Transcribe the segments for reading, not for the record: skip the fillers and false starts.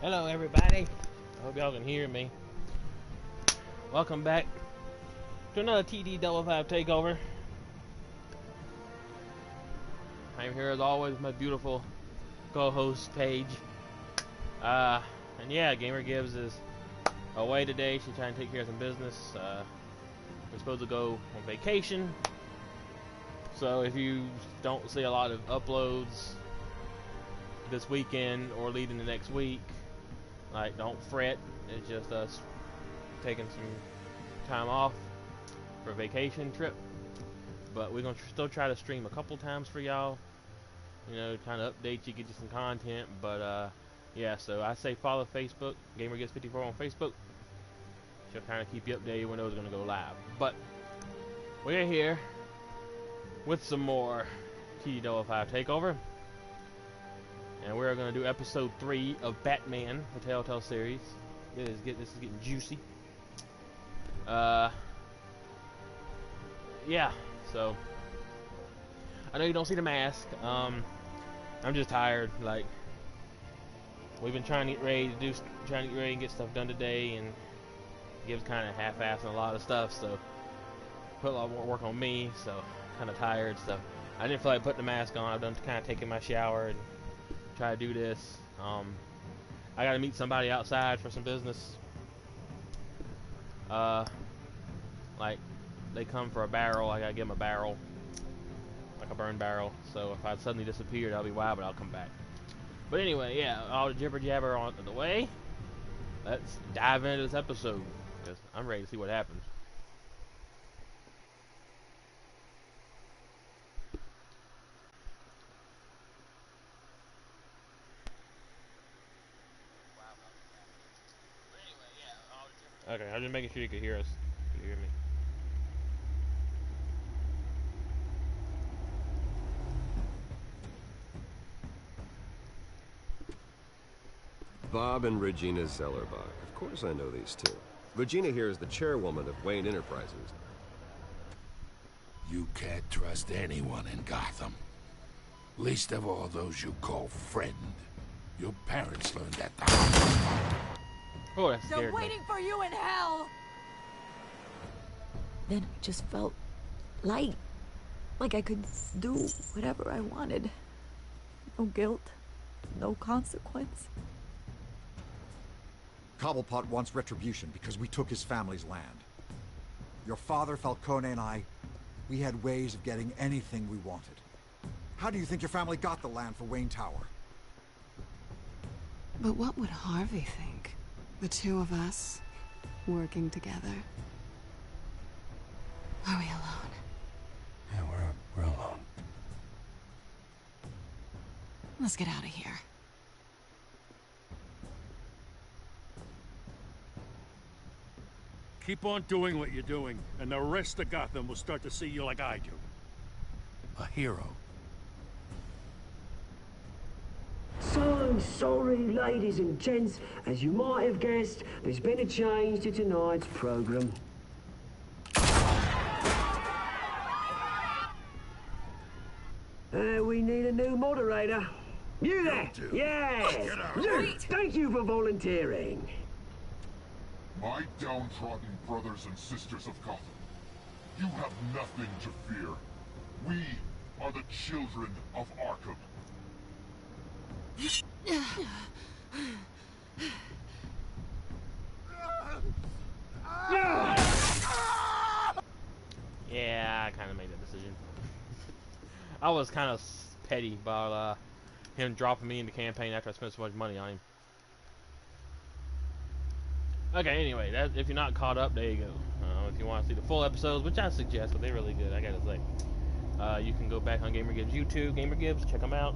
Hello everybody, I hope y'all can hear me. Welcome back to another TD55 Takeover. I'm here as always with my beautiful co-host Paige. And yeah, Gamer Gibbs is away today. She's trying to take care of some business. We're supposed to go on vacation, so if you don't see a lot of uploads this weekend or leading the next week, like, don't fret. It's just us taking some time off for a vacation trip, but we're gonna still try to stream a couple times for y'all, you know, kind of update you, get you some content. But yeah, so I say follow Facebook, GamerGibbs54 on Facebook. She'll kind of keep you updated when those are gonna go live. But we're here with some more TD55 Takeover, and we're gonna do episode 3 of Batman, the Telltale series. This is getting juicy. Yeah, so I know you don't see the mask. I'm just tired. Like, we've been trying to get ready and get stuff done today, and Gibbs kind of half-assing a lot of stuff, so put a lot more work on me. So kind of tired. So I didn't feel like putting the mask on. I've done kind of taking my shower and try to do this. I got to meet somebody outside for some business. Like, they come for a barrel. I gotta give them a barrel, like a burn barrel. So if I suddenly disappeared, I'll be wild, but I'll come back. But anyway, yeah, all the jibber jabber on the way. Let's dive into this episode, because I'm ready to see what happens. Okay, I'm just making sure you could hear us. You can hear me. Bob and Regina Zellerbach. Of course I know these two. Regina here is the chairwoman of Wayne Enterprises. You can't trust anyone in Gotham. Least of all those you call friend. Your parents learned that the hard way. Oh, that's scared They're waiting for you in hell! Then I just felt light. Like I could do whatever I wanted. No guilt. No consequence. Cobblepot wants retribution because we took his family's land. Your father, Falcone, and I, we had ways of getting anything we wanted. How do you think your family got the land for Wayne Tower? But what would Harvey think? The two of us, working together. Are we alone? Yeah, we're alone. Let's get out of here. Keep on doing what you're doing, and the rest of Gotham will start to see you like I do. A hero. So sorry, ladies and gents. As you might have guessed, there's been a change to tonight's program. We need a new moderator. You there? Yes! Luke, thank you for volunteering. My downtrodden brothers and sisters of Gotham, you have nothing to fear. We are the children of Arkham. Yeah, I kind of made that decision. I was kind of petty about him dropping me in the campaign after I spent so much money on him. Okay, anyway, if you're not caught up, there you go. If you want to see the full episodes, which I suggest, but they're really good, I gotta say. You can go back on Gamer Gibbs YouTube, Gamer Gibbs, check them out.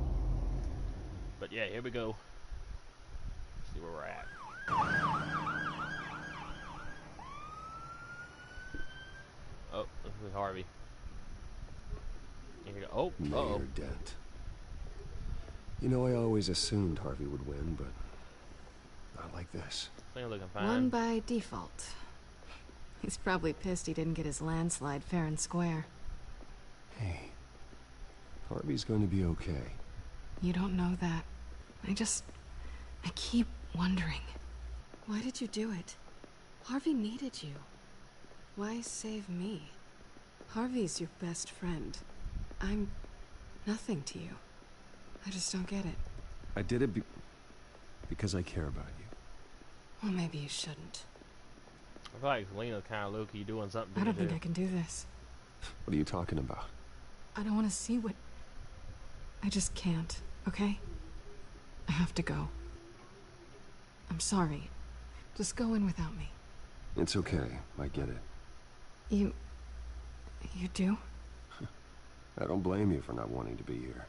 But yeah, here we go. Let's see where we're at. Oh, this is Harvey. Here we go. Oh, Mayor Dent. You know, I always assumed Harvey would win, but not like this. They're looking fine. Won by default. He's probably pissed he didn't get his landslide fair and square. Hey, Harvey's going to be okay. You don't know that. I keep wondering, why did you do it? Harvey needed you. Why save me? Harvey's your best friend. I'm nothing to you. I just don't get it. I did it because I care about you. Well, maybe you shouldn't. I feel like Lena's kind of low-key doing something. I don't think I can do this. What are you talking about? I don't want to see what... I just can't, okay? I have to go. I'm sorry. Just go in without me. It's okay. I get it. You do? I don't blame you for not wanting to be here.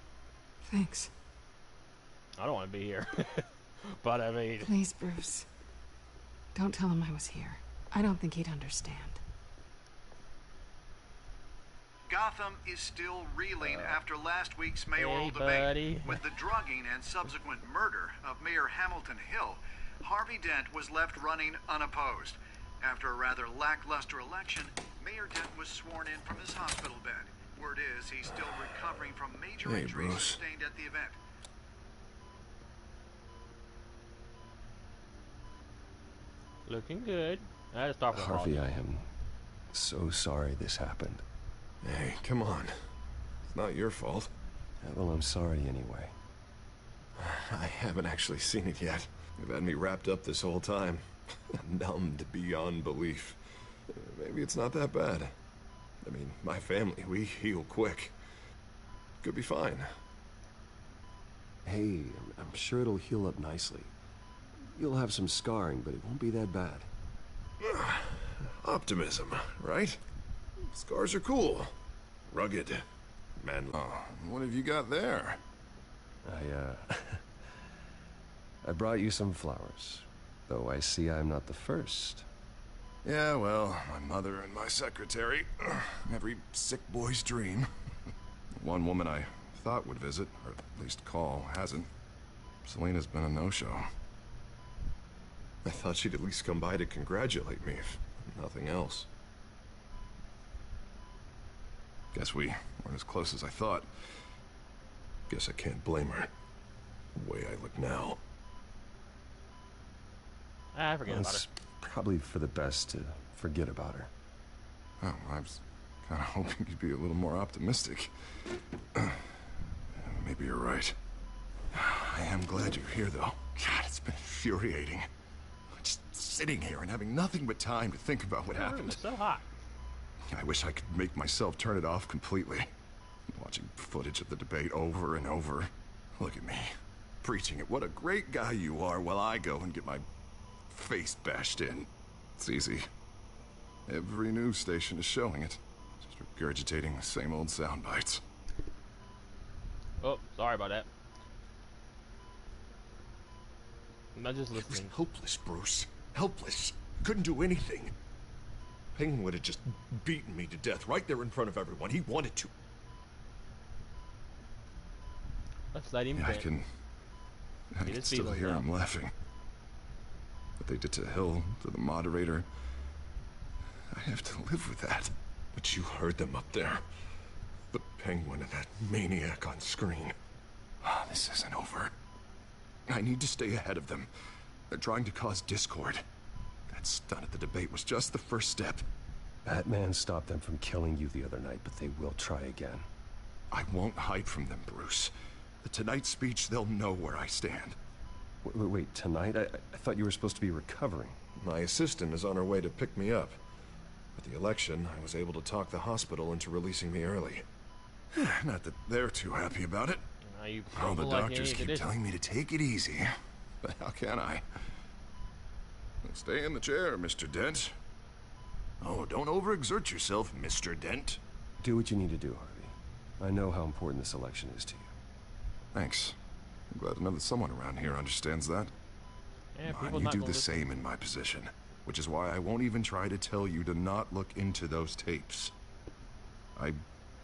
Thanks. I don't want to be here. But I mean... Please, Bruce. Don't tell him I was here. I don't think he'd understand. Gotham is still reeling after last week's mayoral buddy. debate. With the drugging and subsequent murder of Mayor Hamilton Hill, Harvey Dent was left running unopposed. After a rather lackluster election, Mayor Dent was sworn in from his hospital bed. Word is he's still recovering from major injuries sustained at the event. Looking good. I just talked about Harvey, I am so sorry this happened. Hey, come on. It's not your fault. Yeah, well, I'm sorry anyway. I haven't actually seen it yet. You've had me wrapped up this whole time. Numbed beyond belief. Maybe it's not that bad. I mean, my family, we heal quick. Could be fine. Hey, I'm sure it'll heal up nicely. You'll have some scarring, but it won't be that bad. Optimism, right? Scars are cool. Rugged. Manly. Oh, what have you got there? I brought you some flowers. Though I see I'm not the first. Yeah, well, my mother and my secretary. Every sick boy's dream. One woman I thought would visit, or at least call, hasn't. Selena's been a no-show. I thought she'd at least come by to congratulate me, if nothing else. Guess we weren't as close as I thought. Guess I can't blame her. The way I look now. I forget about her. It's probably for the best to forget about her. Oh, I was kind of hoping you'd be a little more optimistic. Maybe you're right. I am glad you're here, though. God, it's been infuriating. Just sitting here and having nothing but time to think about what happened. It's so hot. I wish I could make myself turn it off completely. Watching footage of the debate over and over. Look at me, preaching at what a great guy you are while I go and get my face bashed in. It's easy. Every news station is showing it. Just regurgitating the same old sound bites. Oh, sorry about that. I'm not just listening. I was helpless, Bruce. Helpless. Couldn't do anything. Penguin would have just beaten me to death right there in front of everyone. He wanted to. Let's let him Yeah, I can still hear him laughing. What they did to Hill, to the moderator, I have to live with that. But you heard them up there. The Penguin and that maniac on screen. This isn't over. I need to stay ahead of them. They're trying to cause discord. That stunt at the debate was just the first step. Batman stopped them from killing you the other night, but they will try again. I won't hide from them, Bruce. The Tonight speech, they'll know where I stand. Wait, tonight? I thought you were supposed to be recovering. My assistant is on her way to pick me up. With the election, I was able to talk the hospital into releasing me early. Not that they're too happy about it. All the doctors keep telling me to take it easy. But how can I? Stay in the chair, Mr. Dent. Oh, don't overexert yourself, Mr. Dent. Do what you need to do, Harvey. I know how important this election is to you. Thanks. I'm glad to know that someone around here understands that. Yeah, you do the same in my position, which is why I won't even try to tell you to not look into those tapes. I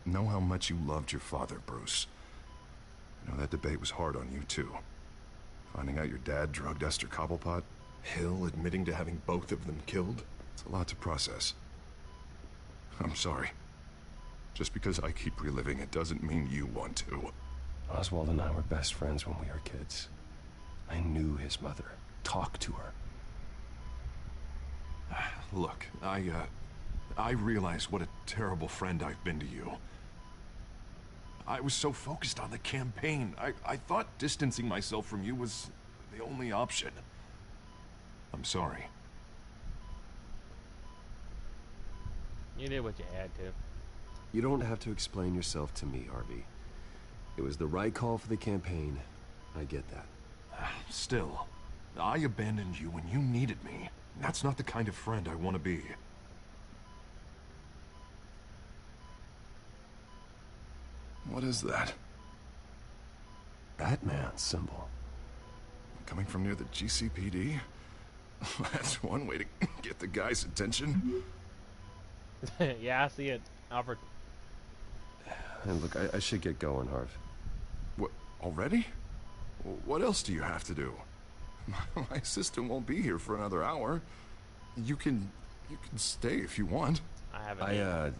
know how much you loved your father, Bruce. I know that debate was hard on you, too. Finding out your dad drugged Esther Cobblepot. Hill admitting to having both of them killed. It's a lot to process. I'm sorry. Just because I keep reliving it doesn't mean you want to. Oswald and I were best friends when we were kids. I knew his mother. talk to her. Look, I realize what a terrible friend I've been to you. I was so focused on the campaign. I thought distancing myself from you was the only option. I'm sorry. You did what you had to. You don't have to explain yourself to me, Harvey. It was the right call for the campaign. I get that. Still, I abandoned you when you needed me. That's not the kind of friend I want to be. What is that? Batman's symbol. Coming from near the GCPD? That's one way to get the guy's attention. Yeah, I see it, Alfred. And look, I should get going, Harv. What, already? What else do you have to do? My assistant won't be here for another hour. You can stay if you want. I have a date.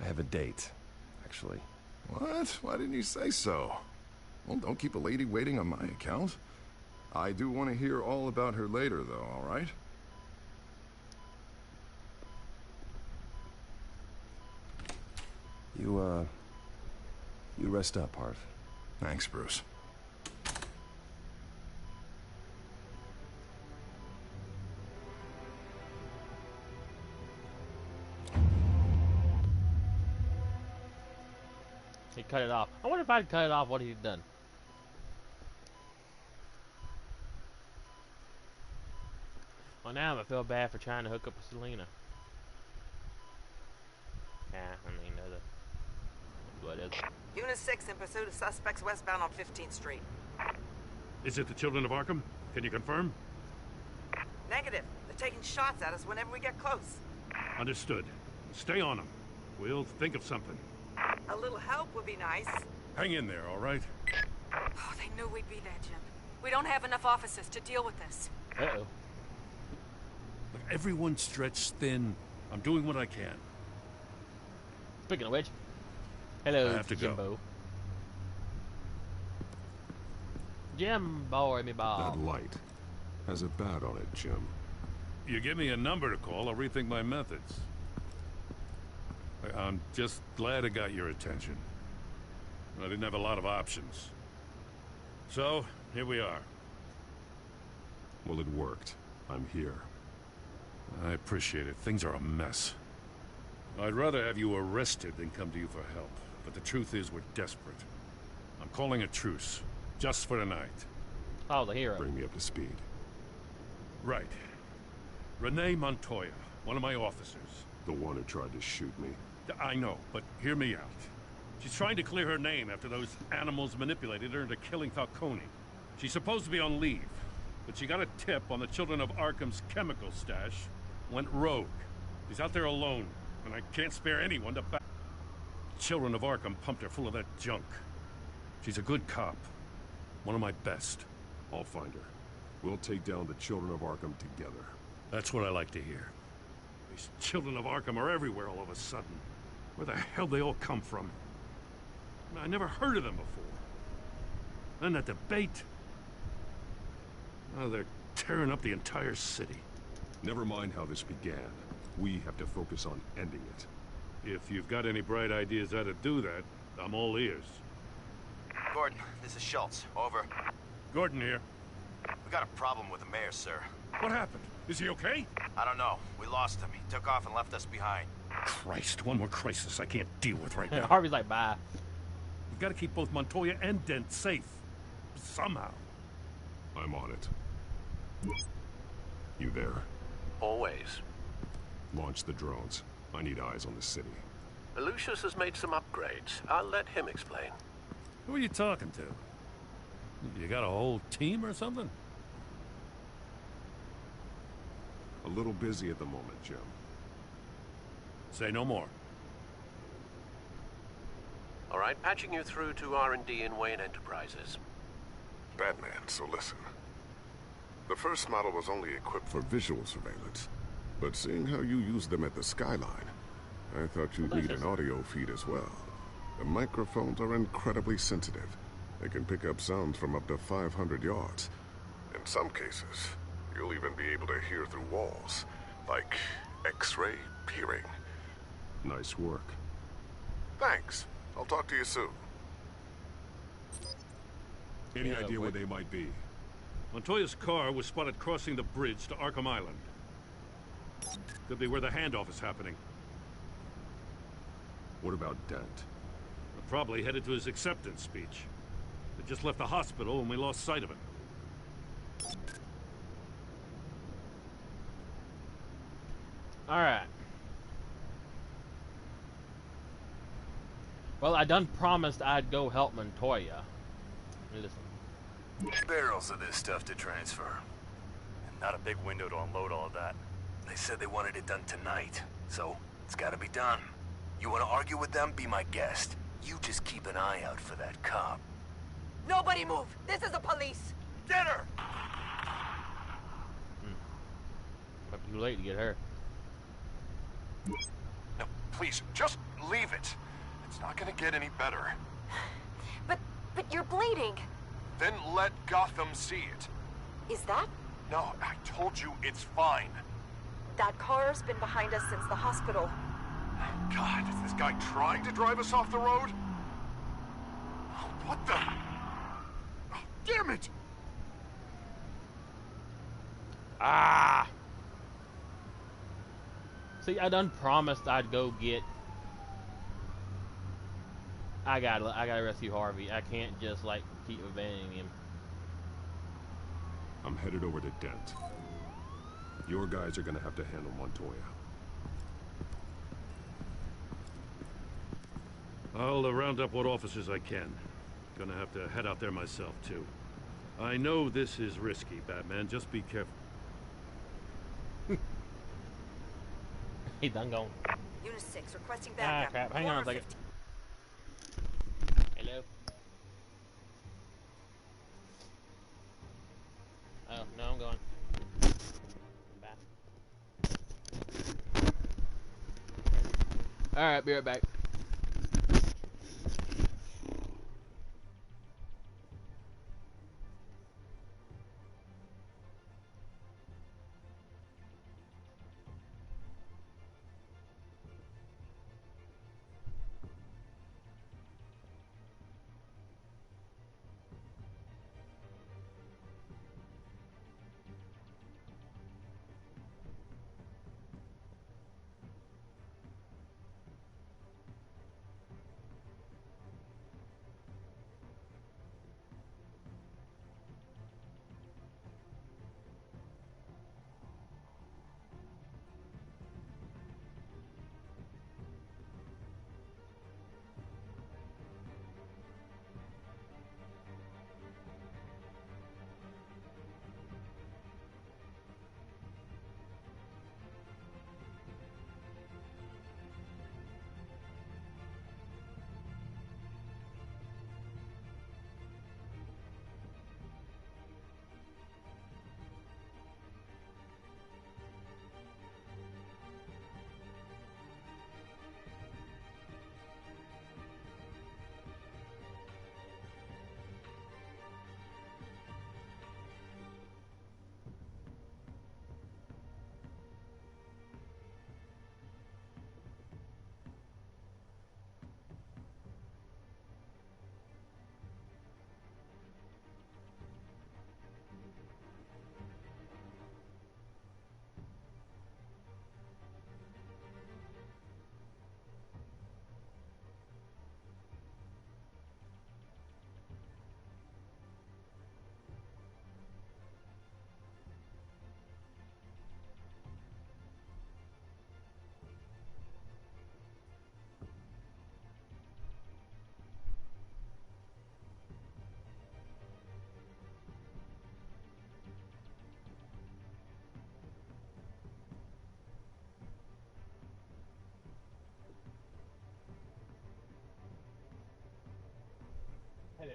I have a date, actually. What? Why didn't you say so? Well, don't keep a lady waiting on my account. I do want to hear all about her later, though, all right? You rest up, Harv. Thanks, Bruce. He cut it off. I wonder if I'd cut it off, what he'd done. Well, now I'm gonna feel bad for trying to hook up with Selena. Yeah, I mean, what is it? Unit 6 in pursuit of suspects westbound on 15th Street. Is it the Children of Arkham? Can you confirm? Negative. They're taking shots at us whenever we get close. Understood. Stay on them. We'll think of something. A little help would be nice. Hang in there, all right? Oh, they knew we'd be there, Jim. We don't have enough officers to deal with this. Uh-oh. Look, everyone's stretched thin. I'm doing what I can. Speaking of which, hello, I have to Jimbo. go. Jimbo, me ball. That light has a bat on it, Jim. You give me a number to call, I'll rethink my methods. I'm just glad I got your attention. I didn't have a lot of options. So, here we are. Well, it worked. I'm here. I appreciate it. Things are a mess. I'd rather have you arrested than come to you for help. But the truth is, we're desperate. I'm calling a truce. Just for tonight. Oh, the hero. Bring me up to speed. Right. Renee Montoya, one of my officers. The one who tried to shoot me. I know, but hear me out. She's trying to clear her name after those animals manipulated her into killing Falcone. She's supposed to be on leave, but she got a tip on the Children of Arkham's chemical stash, went rogue. She's out there alone, and I can't spare anyone to back. Children of Arkham pumped her full of that junk. She's a good cop. One of my best. I'll find her. We'll take down the Children of Arkham together. That's what I like to hear. These Children of Arkham are everywhere all of a sudden. Where the hell they all come from? I never heard of them before. And that debate. Oh, they're tearing up the entire city. Never mind how this began. We have to focus on ending it. If you've got any bright ideas how to do that, I'm all ears. Gordon, this is Schultz. Over. Gordon here. We got a problem with the mayor, sir. What happened? Is he okay? I don't know. We lost him. He took off and left us behind. Christ, one more crisis I can't deal with right now. Harvey's like, bye. We've got to keep both Montoya and Dent safe. Somehow. I'm on it. You there? Always. Launch the drones. I need eyes on the city. Lucius has made some upgrades. I'll let him explain. Who are you talking to? You got a whole team or something? A little busy at the moment, Jim. Say no more. All right, patching you through to R&D in Wayne Enterprises. Batman, so listen. The first model was only equipped for visual surveillance. But seeing how you use them at the skyline, I thought you'd need an audio feed as well. The microphones are incredibly sensitive. They can pick up sounds from up to 500 yards. In some cases, you'll even be able to hear through walls, like X-ray peering. Nice work. Thanks. I'll talk to you soon. Any idea where they might be? Montoya's car was spotted crossing the bridge to Arkham Island. Could be where the handoff is happening. What about Dent? Probably headed to his acceptance speech. They just left the hospital and we lost sight of him. Alright. Well, I done promised I'd go help Montoya. Listen. Barrels of this stuff to transfer. And not a big window to unload all of that. They said they wanted it done tonight, so it's gotta be done. You wanna argue with them? Be my guest. You just keep an eye out for that cop. Nobody move! This is the police! Get her! Might be too late to get her. No, please, just leave it. It's not gonna get any better. But you're bleeding. Then let Gotham see it. Is that? No, I told you it's fine. That car's been behind us since the hospital. God, is this guy trying to drive us off the road? Oh, what the? Oh, damn it! Ah! See, I done promised I'd go get... I gotta rescue Harvey. I can't just, like, keep abandoning him. I'm headed over to Dent. Your guys are gonna have to handle Montoya. I'll round up what officers I can. Gonna have to head out there myself, too. I know this is risky, Batman. Just be careful. He done gone. Unit 6, requesting backup. Ah, crap. Hang on a second. Hello? Oh, no, I'm going. Bye. Alright, be right back. Hello.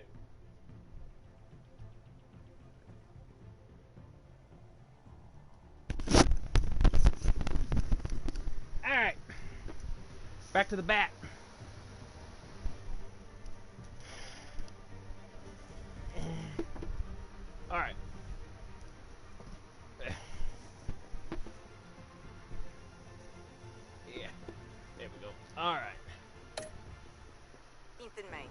Alright. Back to the bat. Alright. Alright. Ethan May.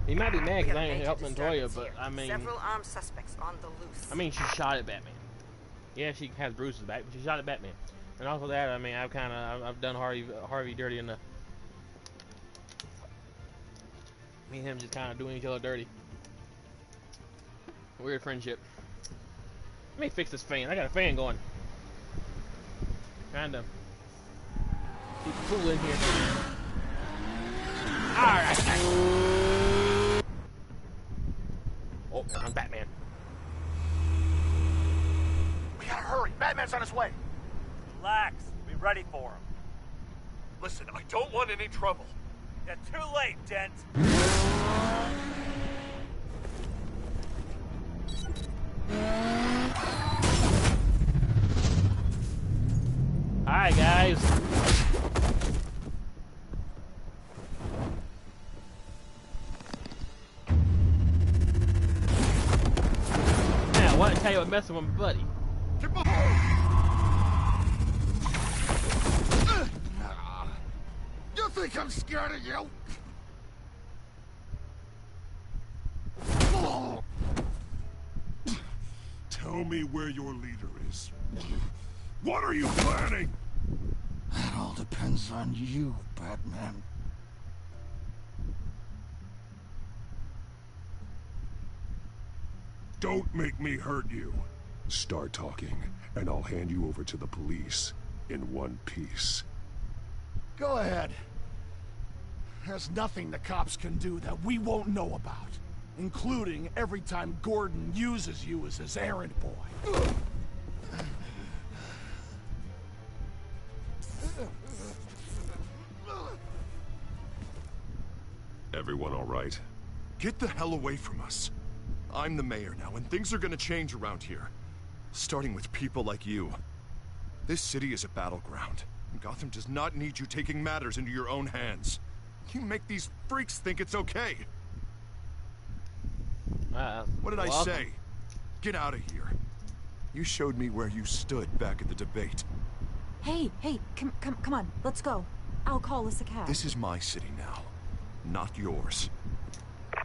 He might be mad because I ain't Major helping Montoya, disturbance but here. I mean... Several armed suspects on the loose. I mean, she shot at Batman. Yeah, she has bruises back, but she shot at Batman. And also that, I mean, I've done Harvey dirty enough. Me and him just kind of doing each other dirty. Weird friendship. Let me fix this fan. I got a fan going. Trying to keep it cool in here. Alright. Oh, I'm Batman. We gotta hurry. Batman's on his way. Relax. Be ready for him. Listen, I don't want any trouble. You're too late, Dent. Hi, guys. Now, what to tell you what messing with my buddy? You think I'm scared of you? Tell me where your leader is. What are you planning? That all depends on you, Batman. Don't make me hurt you. Start talking, and I'll hand you over to the police in one piece. Go ahead. There's nothing the cops can do that we won't know about, including every time Gordon uses you as his errand boy. Everyone all right? Get the hell away from us. I'm the mayor now, and things are gonna change around here. Starting with people like you. This city is a battleground. Gotham does not need you taking matters into your own hands. You make these freaks think it's okay. What did I say? Get out of here. You showed me where you stood back at the debate. Hey, come on, let's go. I'll call us a cab. This is my city now, not yours.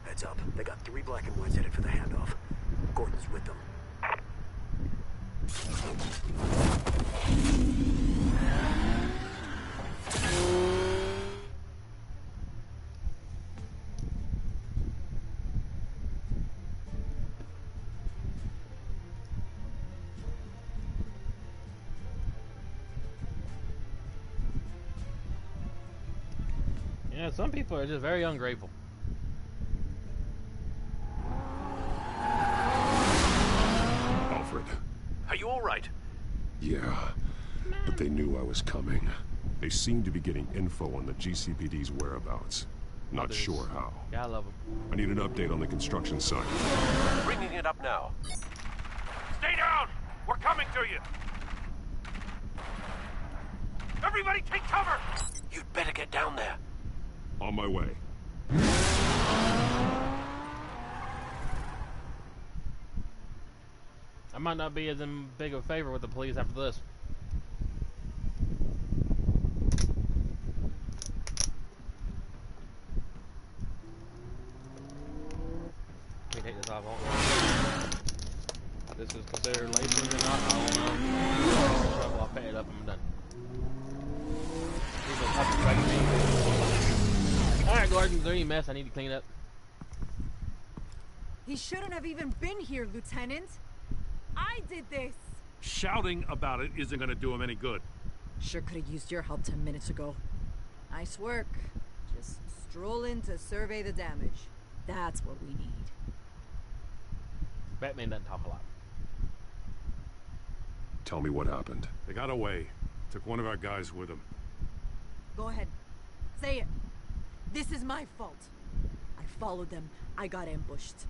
Heads up. They got 3 black and whites headed for the handoff. Gordon's with them. Yeah, some people are just very ungrateful. Alfred. Are you all right? Yeah, but they knew I was coming. They seem to be getting info on the GCPD's whereabouts. Not sure how. Yeah, I love them. I need an update on the construction site. Bringing it up now. Stay down! We're coming to you! Everybody take cover! You'd better get down there. On my way. I might not be as in big of a favor with the police after this. Let me take this off. This is considered lacing or not? I don't know. Trouble, I'll pay it up. I'm done. Alright, Gordon, is there any mess I need to clean up? He shouldn't have even been here, Lieutenant. I did this. Shouting about it isn't gonna do him any good. Sure could have used your help 10 minutes ago. Nice work. Just stroll in to survey the damage. That's what we need. Batman doesn't talk a lot. Tell me what happened. They got away. Took one of our guys with them. Go ahead. Say it. This is my fault. I followed them. I got ambushed.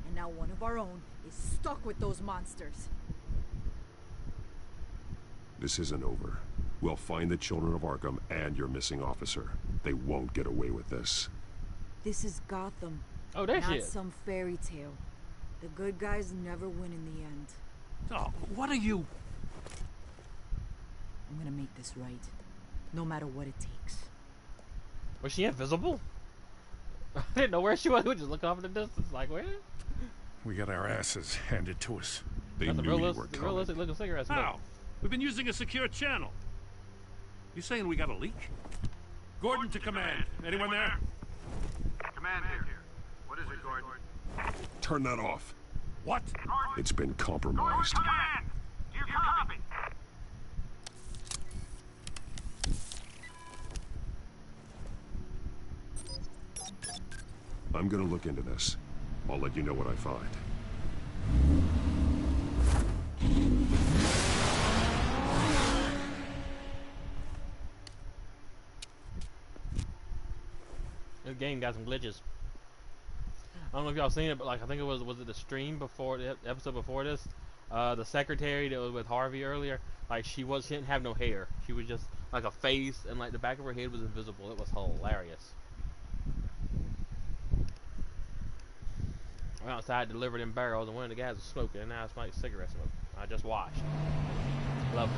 And now one of our own is stuck with those monsters. This isn't over. We'll find the children of Arkham and your missing officer. They won't get away with this. This is Gotham. Oh, that not shit. some fairy tale. The good guys never win in the end. Oh, what are you... I'm gonna make this right. No matter what it takes. Was she invisible? I didn't know where she was. We just look off in the distance, like, where? We got our asses handed to us. They That's knew you were the coming. realistic looking cigarette smoke. How? We've been using a secure channel. You saying we got a leak? Gordon to command. Anyone there? Command here. What is it, Gordon? Turn that off. What? It's been compromised. Command! You copy? I'm gonna look into this. I'll let you know what I find. This game got some glitches. I don't know if y'all seen it, but like I think it was it the stream before the episode before this? The secretary that was with Harvey earlier, like she didn't have no hair. She was just like a face, and like the back of her head was invisible. It was hilarious. I went outside, delivered in barrels, and one of the guys was smoking, and now it's like cigarette smoke. I just watched. Love it.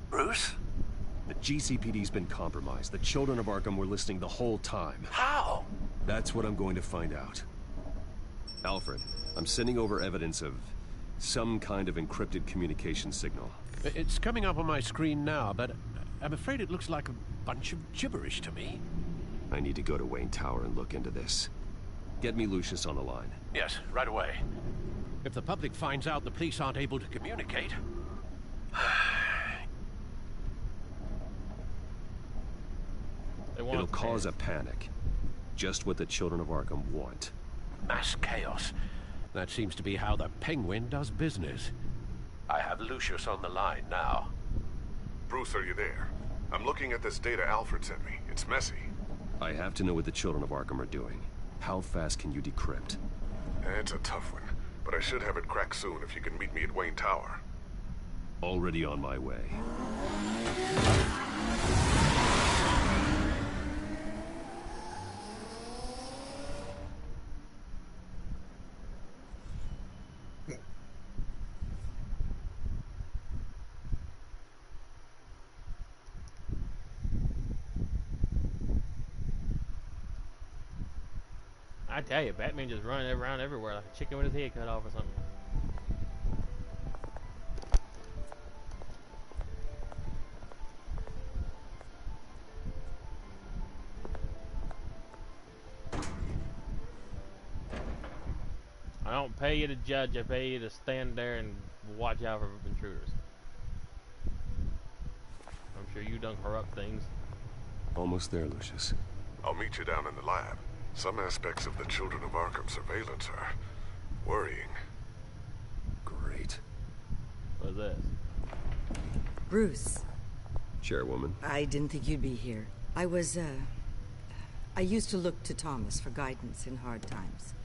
Bruce? The GCPD's been compromised. The children of Arkham were listening the whole time. How? That's what I'm going to find out. Alfred, I'm sending over evidence of some kind of encrypted communication signal. It's coming up on my screen now, but I'm afraid it looks like a bunch of gibberish to me. I need to go to Wayne Tower and look into this. Get me Lucius on the line. Yes, right away. If the public finds out the police aren't able to communicate... It'll cause a panic. Just what the children of Arkham want. Mass chaos. That seems to be how the Penguin does business. I have Lucius on the line now. Bruce, are you there? I'm looking at this data Alfred sent me. It's messy. I have to know what the children of Arkham are doing. How fast can you decrypt? It's a tough one, but I should have it cracked soon if you can meet me at Wayne Tower. Already on my way. I tell you, Batman just running around everywhere like a chicken with his head cut off or something. I don't pay you to judge, I pay you to stand there and watch out for intruders. I'm sure you done corrupt things. Almost there, Lucius. I'll meet you down in the lab. Some aspects of the Children of Arkham surveillance are worrying. Great. What's this? Bruce. Chairwoman. I didn't think you'd be here. I used to look to Thomas for guidance in hard times.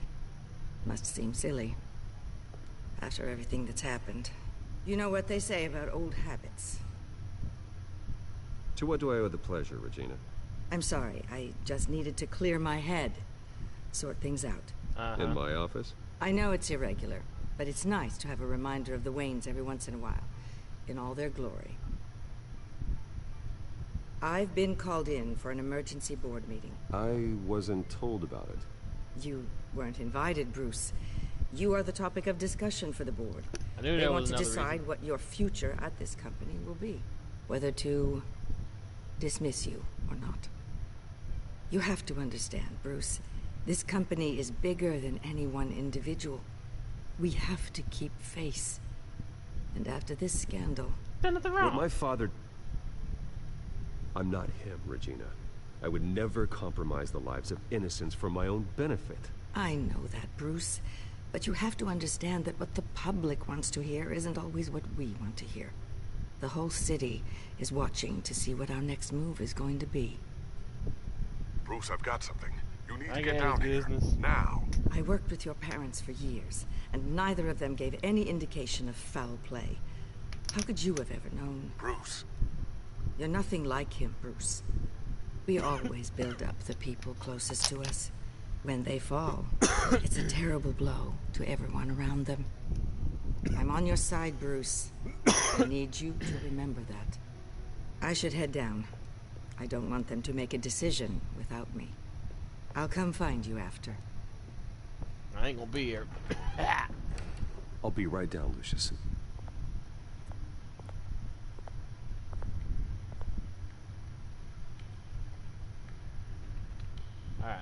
Must seem silly. After everything that's happened. You know what they say about old habits. To what do I owe the pleasure, Regina? I'm sorry, I just needed to clear my head. Sort things out. In my office? I know it's irregular, but it's nice to have a reminder of the Waynes every once in a while. In all their glory. I've been called in for an emergency board meeting. I wasn't told about it. You weren't invited, Bruce. You are the topic of discussion for the board. I knew they there want was to another decide reason. what your future at this company will be. Whether to dismiss you or not. You have to understand, Bruce. This company is bigger than any one individual. We have to keep face. And after this scandal... What my father... I'm not him, Regina. I would never compromise the lives of innocents for my own benefit. I know that, Bruce. But you have to understand that what the public wants to hear isn't always what we want to hear. The whole city is watching to see what our next move is going to be. Bruce, I've got something. You need I to got get down here. business. Now. I worked with your parents for years, and neither of them gave any indication of foul play. How could you have ever known? Bruce. You're nothing like him, Bruce. We always build up the people closest to us. When they fall, it's a terrible blow to everyone around them. I'm on your side, Bruce. I need you to remember that. I should head down. I don't want them to make a decision without me. I'll come find you after. I ain't gonna be here. I'll be right down, Lucius. Alright.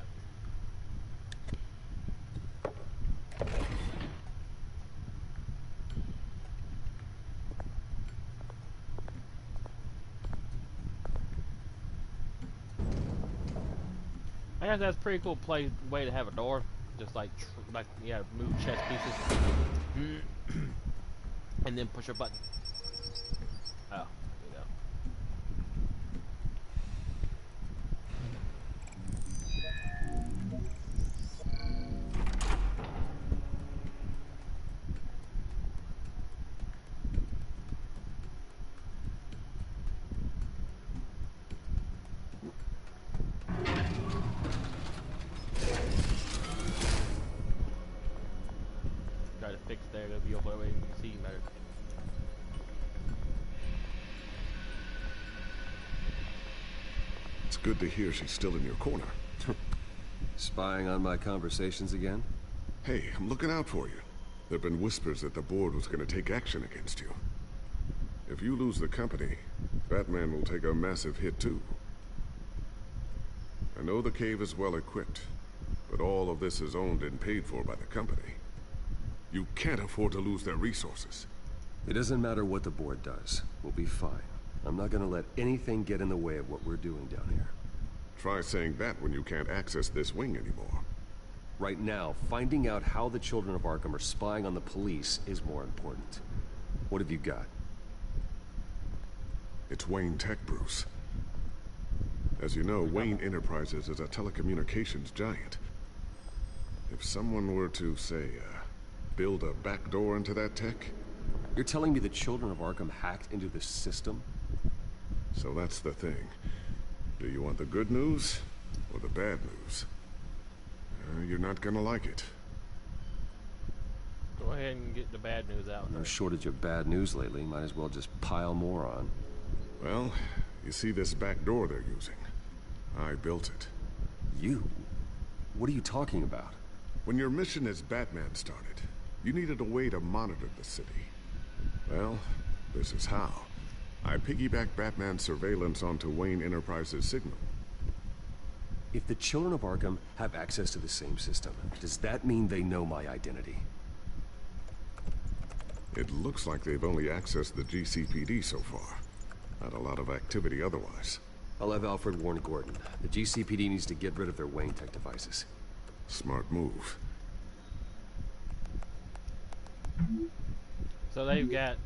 I guess that's a pretty cool way to have a door. Just like yeah, move chess pieces. And then push a button. Oh, there you go. Try to fix there, it'll be over the way you can see better. It's good to hear she's still in your corner. Spying on my conversations again? Hey, I'm looking out for you. There have been whispers that the board was going to take action against you. If you lose the company, Batman will take a massive hit too. I know the cave is well equipped, but all of this is owned and paid for by the company. You can't afford to lose their resources. It doesn't matter what the board does. We'll be fine. I'm not gonna let anything get in the way of what we're doing down here. Try saying that when you can't access this wing anymore. Right now, finding out how the children of Arkham are spying on the police is more important. What have you got? It's Wayne Tech, Bruce. As you know, Wayne Enterprises is a telecommunications giant. If someone were to, say, build a backdoor into that tech... You're telling me the children of Arkham hacked into this system? So that's the thing. Do you want the good news or the bad news? You're not gonna like it. Go ahead and get the bad news out. No shortage of bad news lately. Might as well just pile more on. Well, you see this back door they're using? I built it. You? What are you talking about? When your mission as Batman started, you needed a way to monitor the city. Well, this is how. I piggybacked Batman's surveillance onto Wayne Enterprises' signal. If the children of Arkham have access to the same system, does that mean they know my identity? It looks like they've only accessed the GCPD so far. Not a lot of activity otherwise. I'll have Alfred warn Gordon. The GCPD needs to get rid of their Wayne Tech devices. Smart move. So they've got...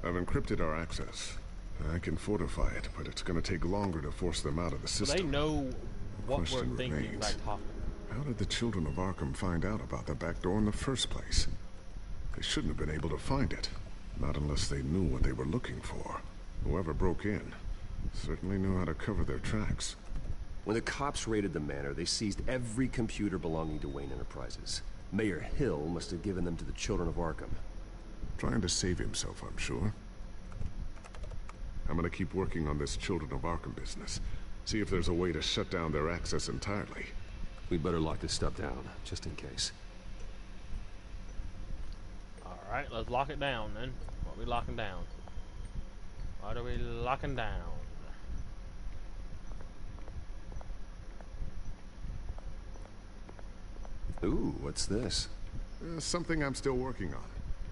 I've encrypted our access. I can fortify it, but it's going to take longer to force them out of the system. So they know what we're Question thinking remains. by talking. How did the children of Arkham find out about the back door in the first place? They shouldn't have been able to find it. Not unless they knew what they were looking for. Whoever broke in certainly knew how to cover their tracks. When the cops raided the manor, they seized every computer belonging to Wayne Enterprises. Mayor Hill must have given them to the children of Arkham. Trying to save himself, I'm sure. I'm gonna keep working on this Children of Arkham business. See if there's a way to shut down their access entirely. We'd better lock this stuff down, just in case. Alright, let's lock it down then. What are we locking down? What are we locking down? Ooh, what's this? Something I'm still working on.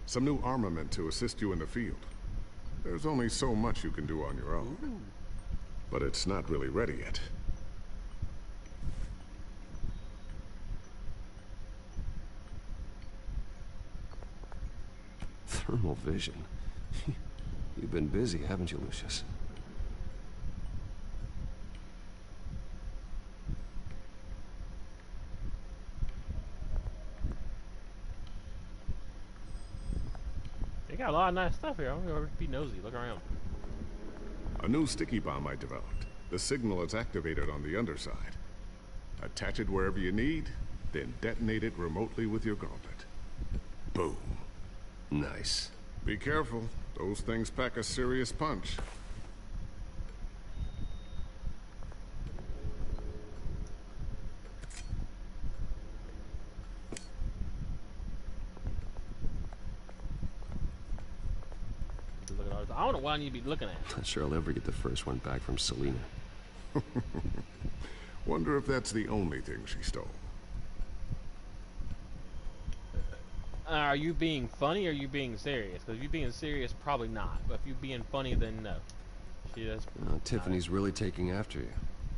Some new armament to assist you in the field. There's only so much you can do on your own. Ooh. But it's not really ready yet. Thermal vision. You've been busy, haven't you, Lucius? got a lot of nice stuff here. I'm gonna be nosy. Look around. A new sticky bomb I developed. The signal is activated on the underside. Attach it wherever you need, then detonate it remotely with your gauntlet. Boom. Nice. Be careful. Those things pack a serious punch. I don't know why you'd be looking at it. Not sure I'll ever get the first one back from Selena. Wonder if that's the only thing she stole. Are you being funny or are you being serious? Because if you're being serious, probably not. But if you're being funny, then no. She does. Tiffany's really taking after you.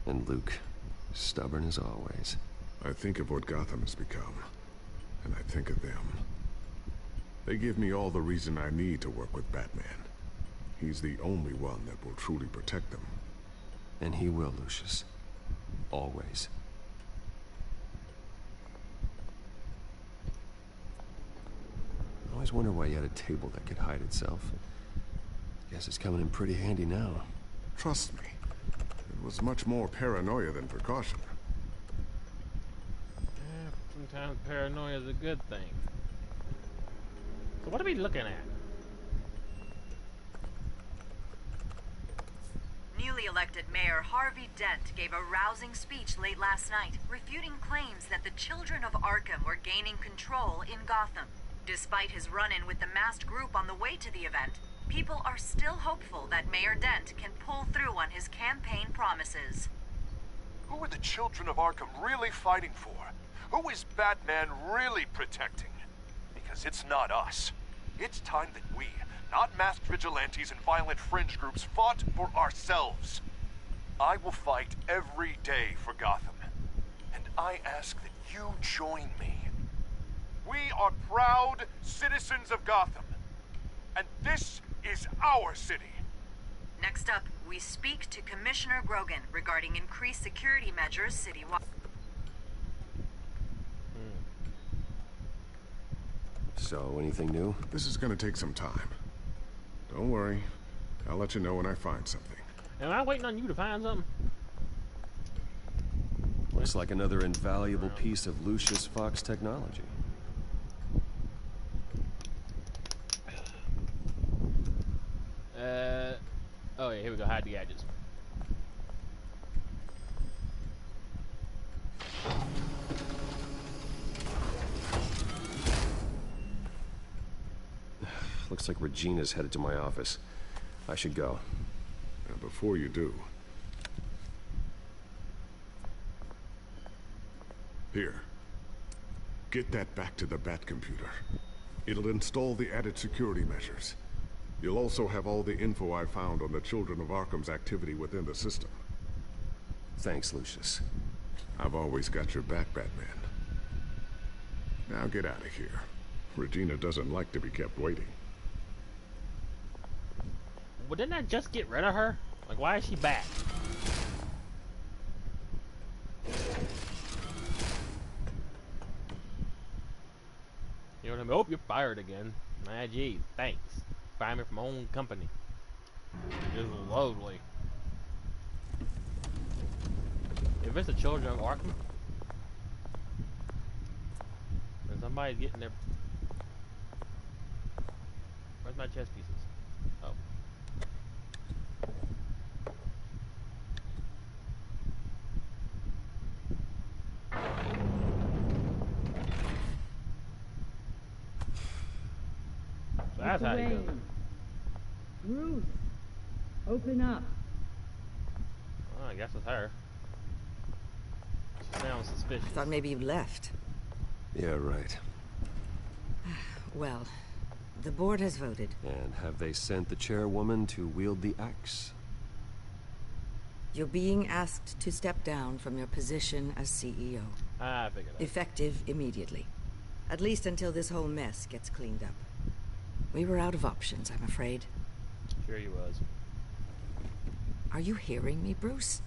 And Luke, stubborn as always. I think of what Gotham has become. And I think of them. They give me all the reason I need to work with Batman. He's the only one that will truly protect them. And he will, Lucius. Always. I always wonder why you had a table that could hide itself. Guess it's coming in pretty handy now. Trust me. It was much more paranoia than precaution. Yeah, sometimes paranoia is a good thing. So what are we looking at? Newly elected Mayor Harvey Dent gave a rousing speech late last night, refuting claims that the children of Arkham were gaining control in Gotham. Despite his run-in with the masked group on the way to the event, people are still hopeful that Mayor Dent can pull through on his campaign promises. Who are the children of Arkham really fighting for? Who is Batman really protecting? Because it's not us. It's time that we, not masked vigilantes and violent fringe groups, fought for ourselves. I will fight every day for Gotham. And I ask that you join me. We are proud citizens of Gotham. And this is our city. Next up, we speak to Commissioner Grogan regarding increased security measures citywide. So, anything new? This is gonna take some time. Don't worry. I'll let you know when I find something. Am I waiting on you to find something? Looks like another invaluable piece of Lucius Fox technology. Oh yeah, here we go. Hide the gadgets. Looks like Regina's headed to my office. I should go. And before you do... Here. Get that back to the Bat computer. It'll install the added security measures. You'll also have all the info I found on the Children of Arkham's activity within the system. Thanks, Lucius. I've always got your back, Batman. Now get out of here. Regina doesn't like to be kept waiting. Well, didn't I just get rid of her? Like, why is she back? You know what I mean? Oh, you're fired again. Ah, gee, thanks. Fire me from my own company. It's lovely. If it's the Children of Arkham, then somebody's getting their... Where's my chess pieces? Oh. So that's how you do it. Ruth, open up. Well, I guess it's her. She sounds suspicious. I thought maybe you left. Yeah, right. Well, the board has voted. And have they sent the chairwoman to wield the axe? You're being asked to step down from your position as CEO. I figured that. Effective immediately. At least until this whole mess gets cleaned up. We were out of options, I'm afraid. Sure you was. Are you hearing me, Bruce?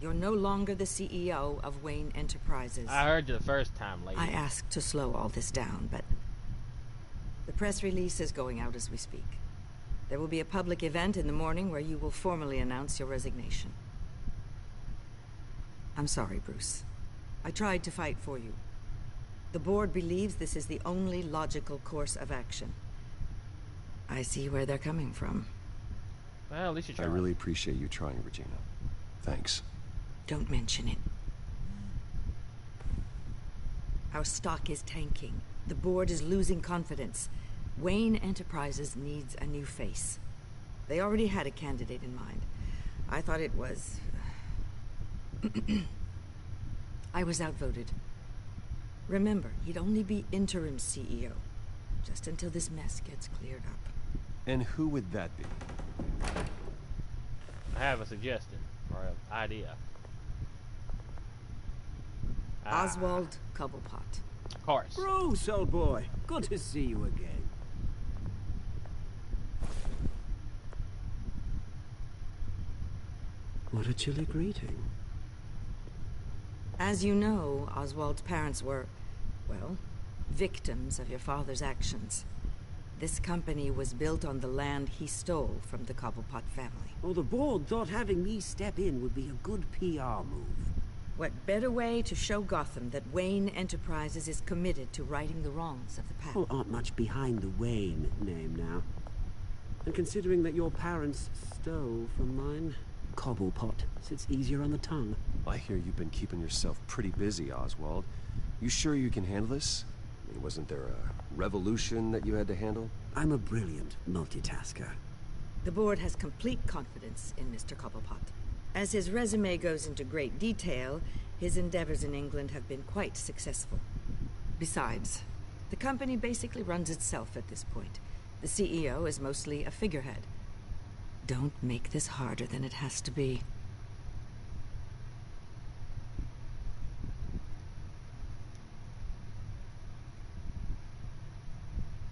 You're no longer the CEO of Wayne Enterprises. I heard you the first time, lady. I asked to slow all this down, but The press release is going out as we speak. There will be a public event in the morning where you will formally announce your resignation. I'm sorry, Bruce. I tried to fight for you. The board believes this is the only logical course of action. I see where they're coming from. Well, at least you tried. I really appreciate you trying, Regina. Thanks. Don't mention it. Our stock is tanking. The board is losing confidence. Wayne Enterprises needs a new face. They already had a candidate in mind. I thought it was... I was outvoted. Remember, he'd only be interim CEO, just until this mess gets cleared up. And who would that be? I have a suggestion, or an idea. Oswald Cobblepot. Of course. Bruce, old boy. Good to see you again. What a chilly greeting. As you know, Oswald's parents were, well, victims of your father's actions. This company was built on the land he stole from the Cobblepot family. Well, the board thought having me step in would be a good PR move. What better way to show Gotham that Wayne Enterprises is committed to righting the wrongs of the past? Well, aren't much behind the Wayne name now. And considering that your parents stole from mine, Cobblepot sits easier on the tongue. I hear you've been keeping yourself pretty busy, Oswald. You sure you can handle this? I mean, wasn't there a revolution that you had to handle? I'm a brilliant multitasker. The board has complete confidence in Mr. Cobblepot. As his resume goes into great detail, his endeavors in England have been quite successful. Besides, the company basically runs itself at this point. The CEO is mostly a figurehead. Don't make this harder than it has to be.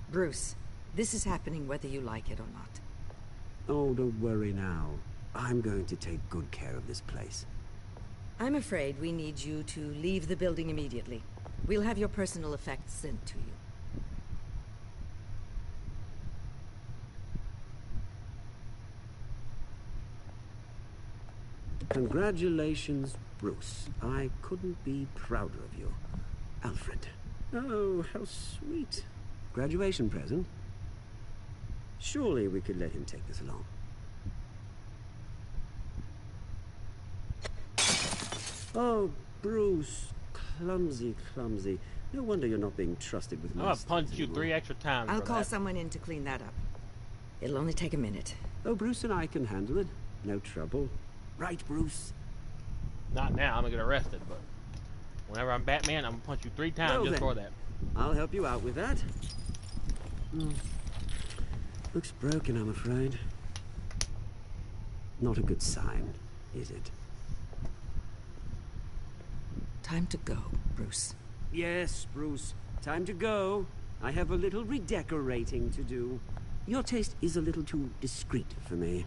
Bruce, this is happening whether you like it or not. Oh, don't worry now. I'm going to take good care of this place. I'm afraid we need you to leave the building immediately. We'll have your personal effects sent to you. Congratulations, Bruce. I couldn't be prouder of you. Alfred. Oh, how sweet. Graduation present? Surely we could let him take this along. Oh, Bruce. Clumsy, clumsy. No wonder you're not being trusted with I'm gonna punch you 3 extra times. I'll call someone in to clean that up. It'll only take a minute. Oh, Bruce and I can handle it. No trouble. Right, Bruce? Not now, I'm gonna get arrested, but whenever I'm Batman, I'm gonna punch you 3 times just for that. I'll help you out with that. Looks broken, I'm afraid. Not a good sign, is it? Time to go, Bruce. Yes, Bruce. Time to go. I have a little redecorating to do. Your taste is a little too discreet for me.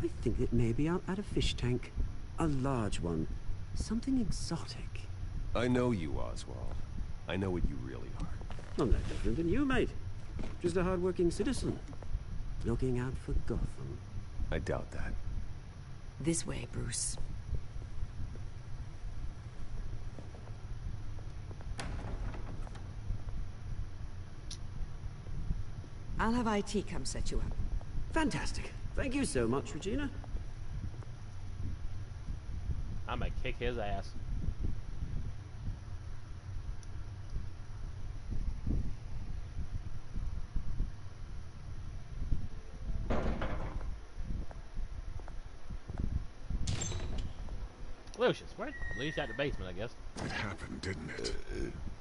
I think it may be out at a fish tank. A large one. Something exotic. I know you, Oswald. I know what you really are. I'm no different than you, mate. Just a hard-working citizen. Looking out for Gotham. I doubt that. This way, Bruce. I'll have IT come set you up. Fantastic. Thank you so much, Regina. I'm gonna kick his ass. Lucius, where? Lucius out the basement, I guess. It happened, didn't it?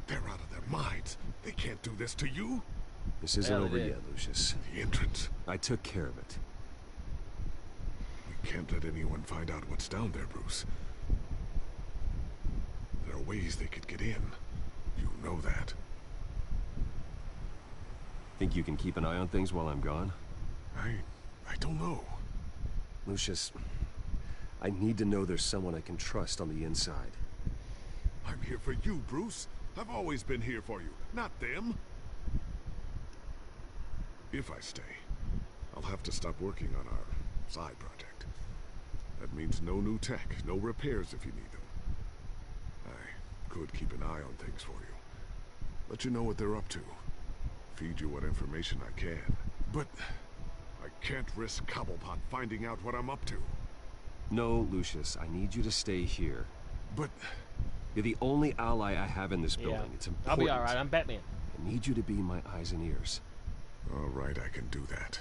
They're out of their minds. They can't do this to you. This isn't over yet, Lucius. The entrance. I took care of it. We can't let anyone find out what's down there, Bruce. There are ways they could get in. You know that. Think you can keep an eye on things while I'm gone? I don't know. Lucius, I need to know there's someone I can trust on the inside. I'm here for you, Bruce. I've always been here for you, not them. If I stay, I'll have to stop working on our side project. That means no new tech, no repairs if you need them. I could keep an eye on things for you. Let you know what they're up to. Feed you what information I can. But I can't risk Cobblepot finding out what I'm up to. No, Lucius, I need you to stay here. But you're the only ally I have in this building. It's important. I'll be alright, I'm Batman. I need you to be my eyes and ears. All right, I can do that.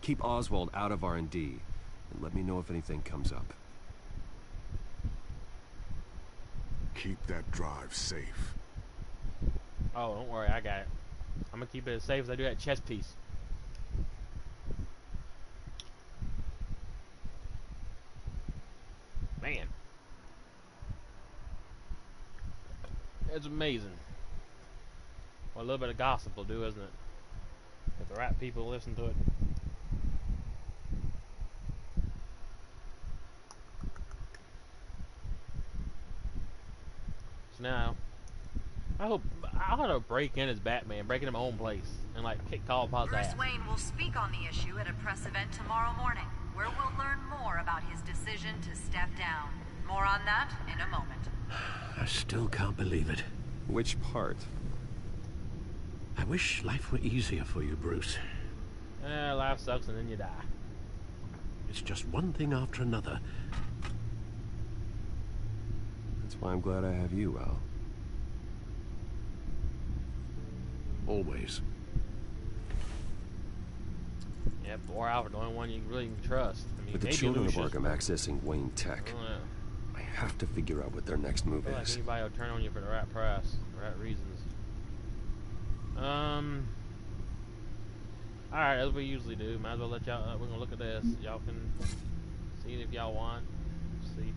Keep Oswald out of R&D, and let me know if anything comes up. Keep that drive safe. Oh, don't worry, I got it. I'm gonna keep it as safe as I do that chess piece. Man. It's amazing. Well, a little bit of gossip will do, isn't it? If the right people listen to it. So now, I ought to break in as Batman, break into my own place, and like kick Cobblepot's ass. Bruce Wayne will speak on the issue at a press event tomorrow morning, where we'll learn more about his decision to step down. More on that in a moment. I still can't believe it. Which part? I wish life were easier for you, Bruce. Life sucks and then you die. It's just one thing after another. That's why I'm glad I have you, Al. Always. Yeah, poor Alfred, the only one you really can trust. I mean, With the maybe children of Lucius. Arkham accessing Wayne Tech, I have to figure out what their next move I feel like is. anybody will turn on you for the right price, the right reasons. Alright, as we usually do, might as well let y'all, we're gonna look at this. Y'all can see it if y'all want. See.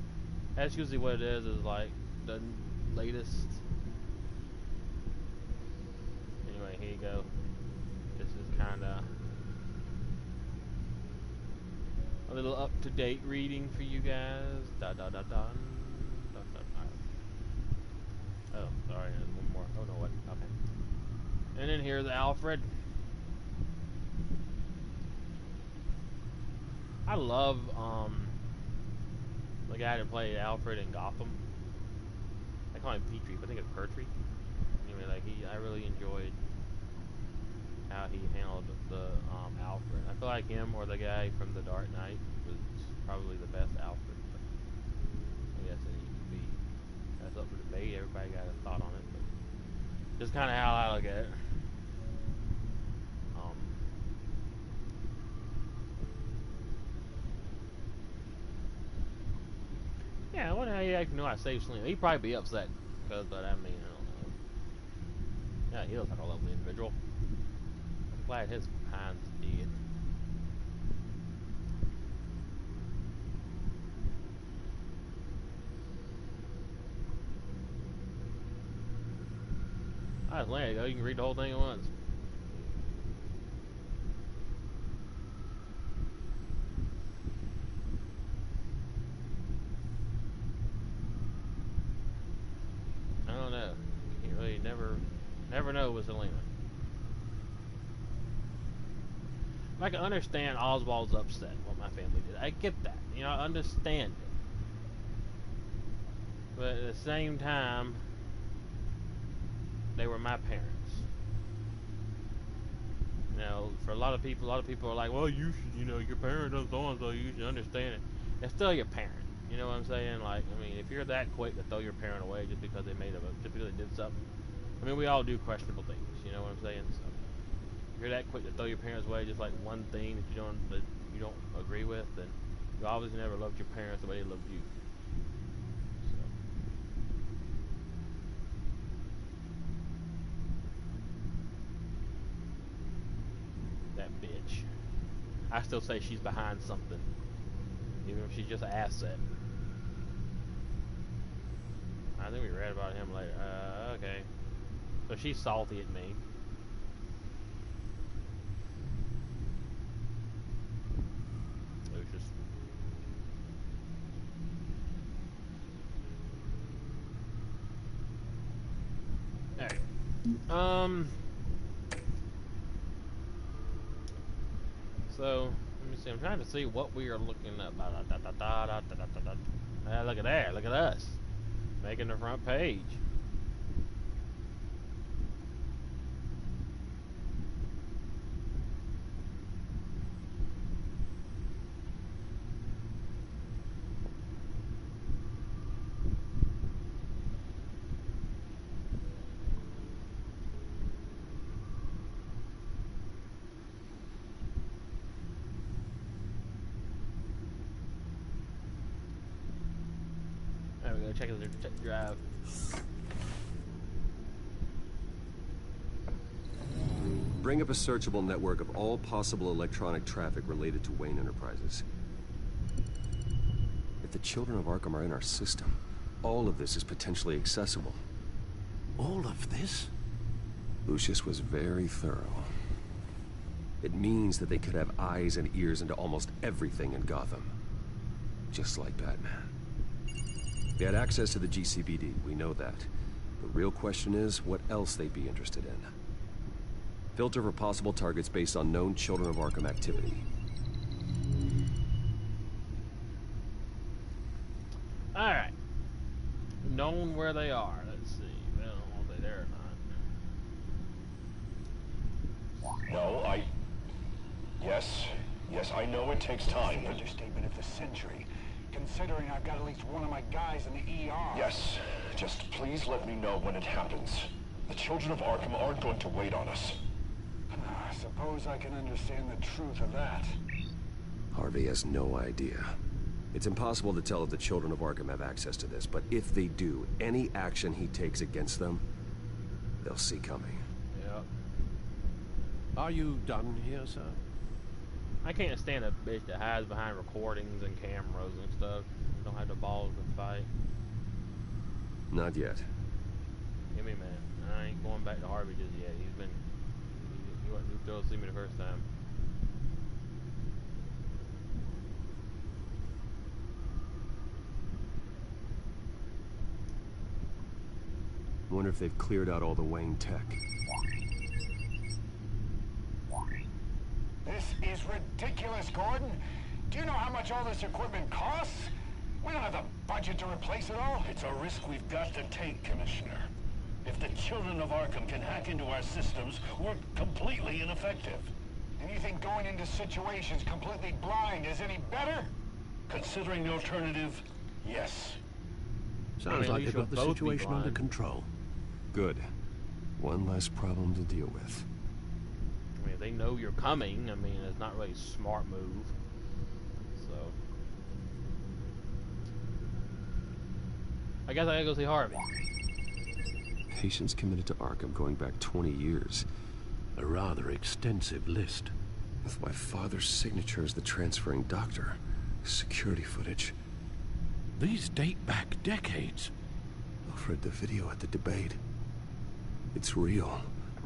That's usually what it is like the latest. Anyway, here you go. This is kinda a little up-to-date reading for you guys. Oh, sorry, there's one more. Oh no, what? Okay. And then here's Alfred. I love the guy that played Alfred in Gotham. I call him Petrie, but I think it's Pertwee. Anyway, like I really enjoyed how he handled the Alfred. I feel like him or the guy from The Dark Knight was probably the best Alfred. But I guess it needs to be. That's up for debate. Everybody got a thought on it, but just kind of how I look at it. Yeah, I wonder how he actually knew I saved Selena. He'd probably be upset, but I mean, I don't know. Yeah, he looks like a lovely individual. I'm glad his hind's dead. Alright, there you go. You can read the whole thing at once. I don't know. You really never know with Selena. I can understand Oswald's upset what my family did. I get that. You know, I understand it. But at the same time, they were my parents. You know, for a lot of people are like, well, you should, you know, your parent does so and so, you should understand it. It's still your parent. You know what I'm saying? Like, I mean, if you're that quick to throw your parent away just because they just because they did something, I mean, we all do questionable things. You know what I'm saying? So, if you're that quick to throw your parents away just like one thing that you don't agree with, then you obviously never loved your parents the way they loved you. That bitch. I still say she's behind something, even if she's just an asset. I think we read about him later. Okay. So she's salty at me. Lucius. Alright. So, let me see. I'm trying to see what we are looking at. Look at that. Look at us. Making the front page. There we go. Check the drive. Bring up a searchable network of all possible electronic traffic related to Wayne Enterprises. If the children of Arkham are in our system, all of this is potentially accessible. All of this? Lucius was very thorough. It means that they could have eyes and ears into almost everything in Gotham. Just like Batman. They had access to the GCPD, we know that. The real question is, what else they'd be interested in. Filter for possible targets based on known Children of Arkham activity. Alright. Known where they are. Let's see. I don't know if they're there or not. No, Yes, I know it takes time, The but... understatement of the century, considering I've got at least one of my guys in the ER. Yes, just please let me know when it happens. The children of Arkham aren't going to wait on us. I suppose I can understand the truth of that. Harvey has no idea. It's impossible to tell if the children of Arkham have access to this, but if they do, any action he takes against them, they'll see coming. Yep. Are you done here, sir? I can't stand a bitch that hides behind recordings and cameras and stuff. Don't have the balls to fight. Not yet. Give me, man. I ain't going back to Harvey just yet. He wasn't thrilled to see me the first time. Wonder if they've cleared out all the Wayne tech. This is ridiculous, Gordon. Do you know how much all this equipment costs? We don't have the budget to replace it all. It's a risk we've got to take, Commissioner. If the children of Arkham can hack into our systems, we're completely ineffective. And you think going into situations completely blind is any better? Considering the alternative, yes. Sounds like they've got the situation under control. Good. One less problem to deal with. I mean, if they know you're coming, I mean, it's not really a smart move. So, I guess I gotta go see Harvey. Patients committed to Arkham going back 20 years. A rather extensive list. With my father's signature as the transferring doctor. Security footage. These date back decades. I've read the video at the debate. It's real.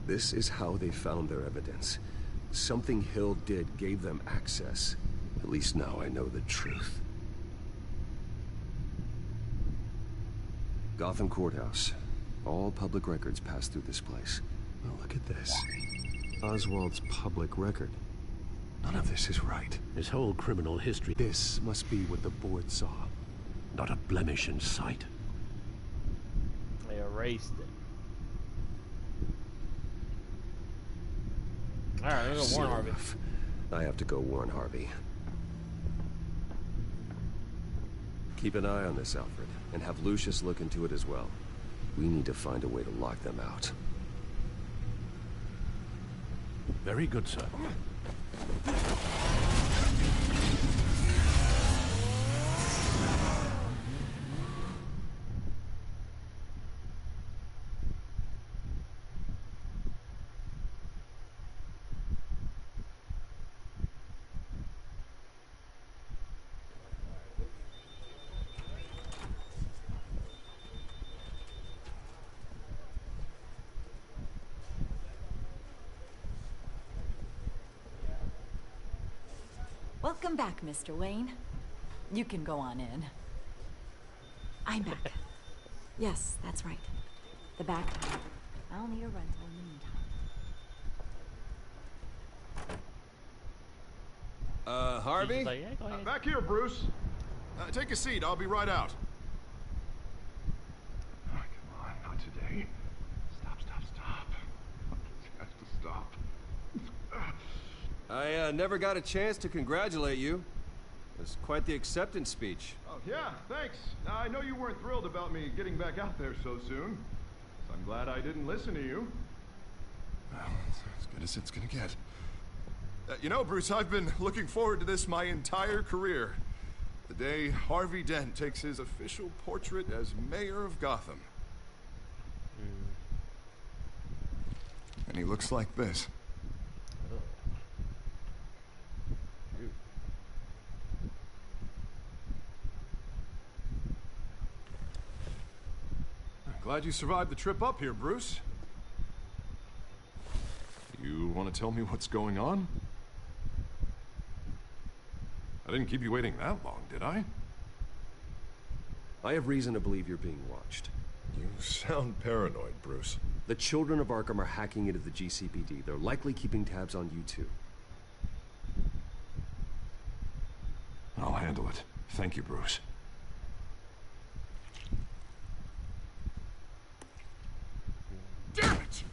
This is how they found their evidence. Something Hill did gave them access. At least now I know the truth. Gotham Courthouse. All public records pass through this place. Oh, look at this. Oswald's public record. None of this is right. His whole criminal history. This must be what the board saw. Not a blemish in sight. They erased it. Alright, let's go warn Harvey. I have to go warn Harvey. Keep an eye on this, Alfred, and have Lucius look into it as well. We need to find a way to lock them out. Very good, sir. Welcome back, Mr. Wayne. You can go on in. I'm back. Yes, that's right. The back. I'll need a rental in the meantime. Harvey? Like, yeah, go ahead. Back here, Bruce. Take a seat. I'll be right out. Oh, come on, not today. Stop. It has to stop. I never got a chance to congratulate you. It was quite the acceptance speech. Oh, yeah, thanks. I know you weren't thrilled about me getting back out there so soon. So I'm glad I didn't listen to you. Well, it's as good as it's gonna get. You know, Bruce, I've been looking forward to this my entire career. The day Harvey Dent takes his official portrait as mayor of Gotham. And he looks like this. I'm glad you survived the trip up here, Bruce. You want to tell me what's going on? I didn't keep you waiting that long, did I? I have reason to believe you're being watched. You sound paranoid, Bruce. The children of Arkham are hacking into the GCPD. They're likely keeping tabs on you too. I'll handle it. Thank you, Bruce. Damn it!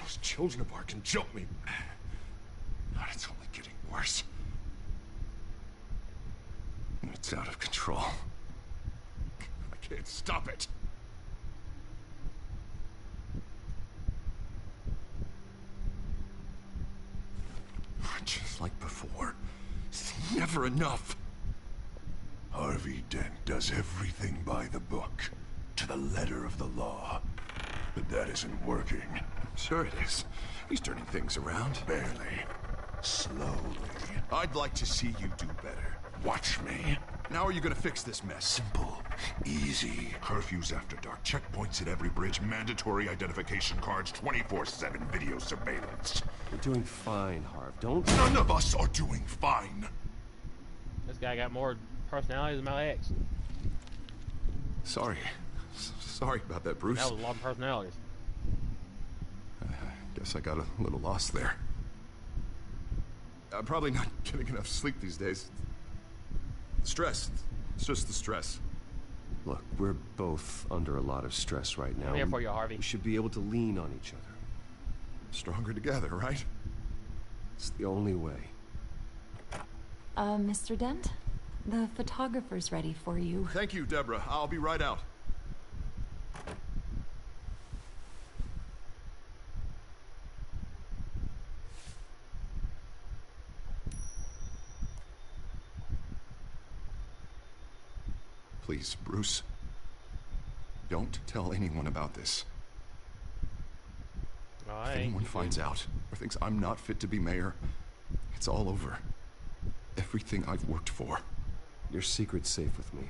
Those children of Arkham jumped me. God, it's only getting worse. It's out of control. I can't stop it. Just like before. It's never enough. Harvey Dent does everything by the book, to the letter of the law. But that isn't working. Sure it is. He's turning things around. Barely. Slowly. I'd like to see you do better. Watch me. Now are you gonna fix this mess? Simple. Easy. Curfews after dark. Checkpoints at every bridge. Mandatory identification cards. 24/7 video surveillance. You're doing fine, Harv. Don't... None of us are doing fine. This guy got more personality than my ex. Sorry. Sorry about that, Bruce. That was a lot of personalities. Guess I got a little lost there. I'm probably not getting enough sleep these days. Stress. It's just the stress. Look, we're both under a lot of stress right now. I'm here for you, Harvey. We should be able to lean on each other. Stronger together, right? It's the only way. Mr. Dent? The photographer's ready for you. Thank you, Deborah. I'll be right out. Please, Bruce. Don't tell anyone about this. If anyone finds out or thinks I'm not fit to be mayor, it's all over. Everything I've worked for. Your secret's safe with me,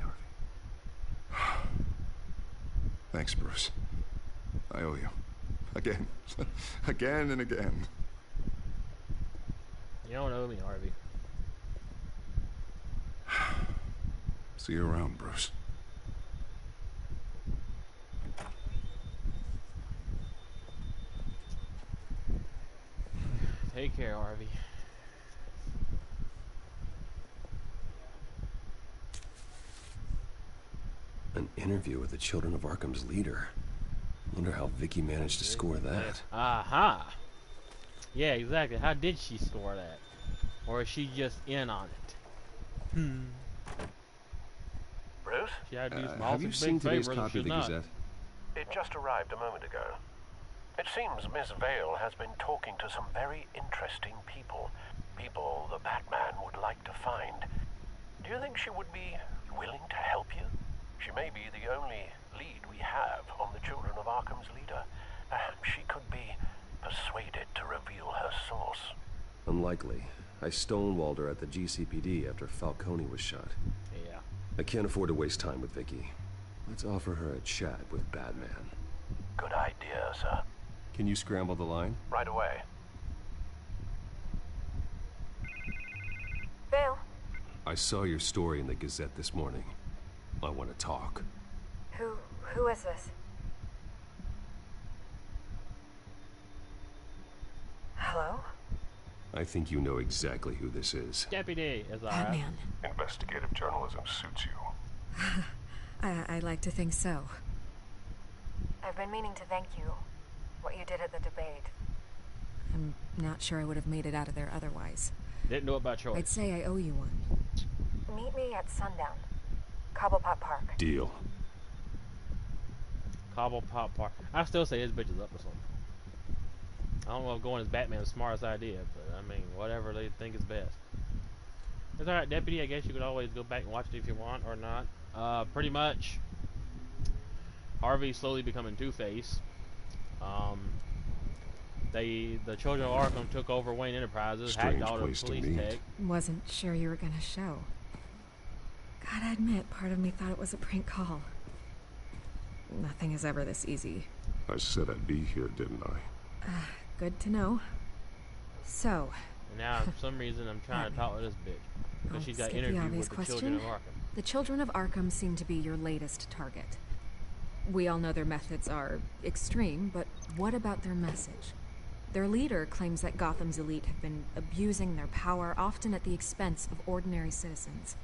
Harvey. Thanks, Bruce. I owe you. Again. Again and again. You don't owe me, Harvey. See you around, Bruce. Take care, Harvey. An interview with the Children of Arkham's leader. Wonder how Vicky managed to score that. Aha! Yeah, exactly. How did she score that? Or is she just in on it? Bruce? She had to do some have you seen today's copy of the not. Gazette? It just arrived a moment ago. It seems Miss Vale has been talking to some very interesting people. People the Batman would like to find. Do you think she would be willing to help you? She may be the only lead we have on the Children of Arkham's leader. Perhaps she could be persuaded to reveal her source. Unlikely. I stonewalled her at the GCPD after Falcone was shot. Yeah. I can't afford to waste time with Vicky. Let's offer her a chat with Batman. Good idea, sir. Can you scramble the line? Right away. Vale? I saw your story in the Gazette this morning. I want to talk. Who is this? Hello? I think you know exactly who this is. Deputy, is that Batman. Investigative journalism suits you. I like to think so. I've been meaning to thank you. What you did at the debate. I'm not sure I would have made it out of there otherwise. Didn't know about choice. I'd say I owe you one. Meet me at sundown. Cobblepot Park. Deal. Cobblepot Park. I still say his bitch is up or something. I don't know if going as Batman's the smartest idea, but I mean, whatever they think is best. It's alright, Deputy. I guess you could always go back and watch it if you want or not. Pretty much, Harvey's slowly becoming Two-Face. The children of Arkham took over Wayne Enterprises, hacked all the police tech. Wasn't sure you were gonna show. Gotta admit, part of me thought it was a prank call. Nothing is ever this easy. I said I'd be here, didn't I? Good to know. So... And now, for some reason, I'm trying to talk to this bitch. Because she's got skip the interview obvious with the children of Arkham. The children of Arkham seem to be your latest target. We all know their methods are extreme, but what about their message? Their leader claims that Gotham's elite have been abusing their power, often at the expense of ordinary citizens.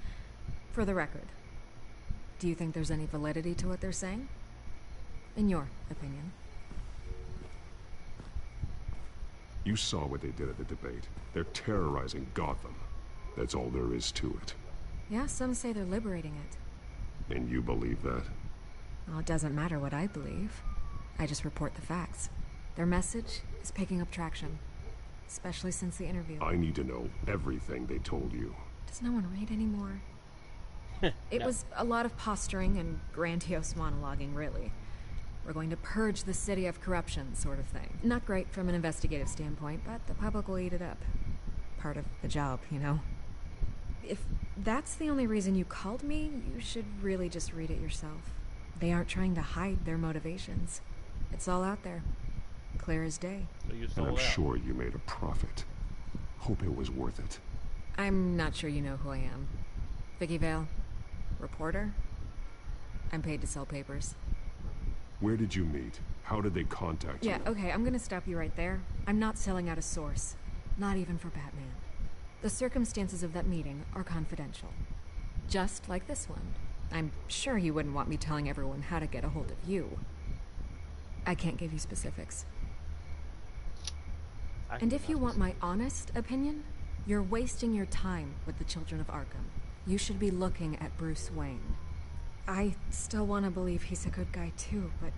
For the record, do you think there's any validity to what they're saying? In your opinion? You saw what they did at the debate. They're terrorizing Gotham. That's all there is to it. Yeah, some say they're liberating it. And you believe that? Well, it doesn't matter what I believe. I just report the facts. Their message is picking up traction, especially since the interview. I need to know everything they told you. Does no one read anymore? It No. was a lot of posturing and grandiose monologuing, really. We're going to purge the city of corruption, sort of thing. Not great from an investigative standpoint, but the public will eat it up. Part of the job, you know? If that's the only reason you called me, you should really just read it yourself. They aren't trying to hide their motivations. It's all out there. Clear as day. So you And sold I'm out. sure you made a profit. Hope it was worth it. I'm not sure you know who I am. Vicky Vale. Reporter. I'm paid to sell papers. Where did you meet? How did they contact you? Yeah, okay, I'm gonna stop you right there. I'm not selling out a source. Not even for Batman. The circumstances of that meeting are confidential. Just like this one. I'm sure you wouldn't want me telling everyone how to get a hold of you. I can't give you specifics. And if you want my honest opinion, you're wasting your time with the children of Arkham. You should be looking at Bruce Wayne. I still want to believe he's a good guy too, but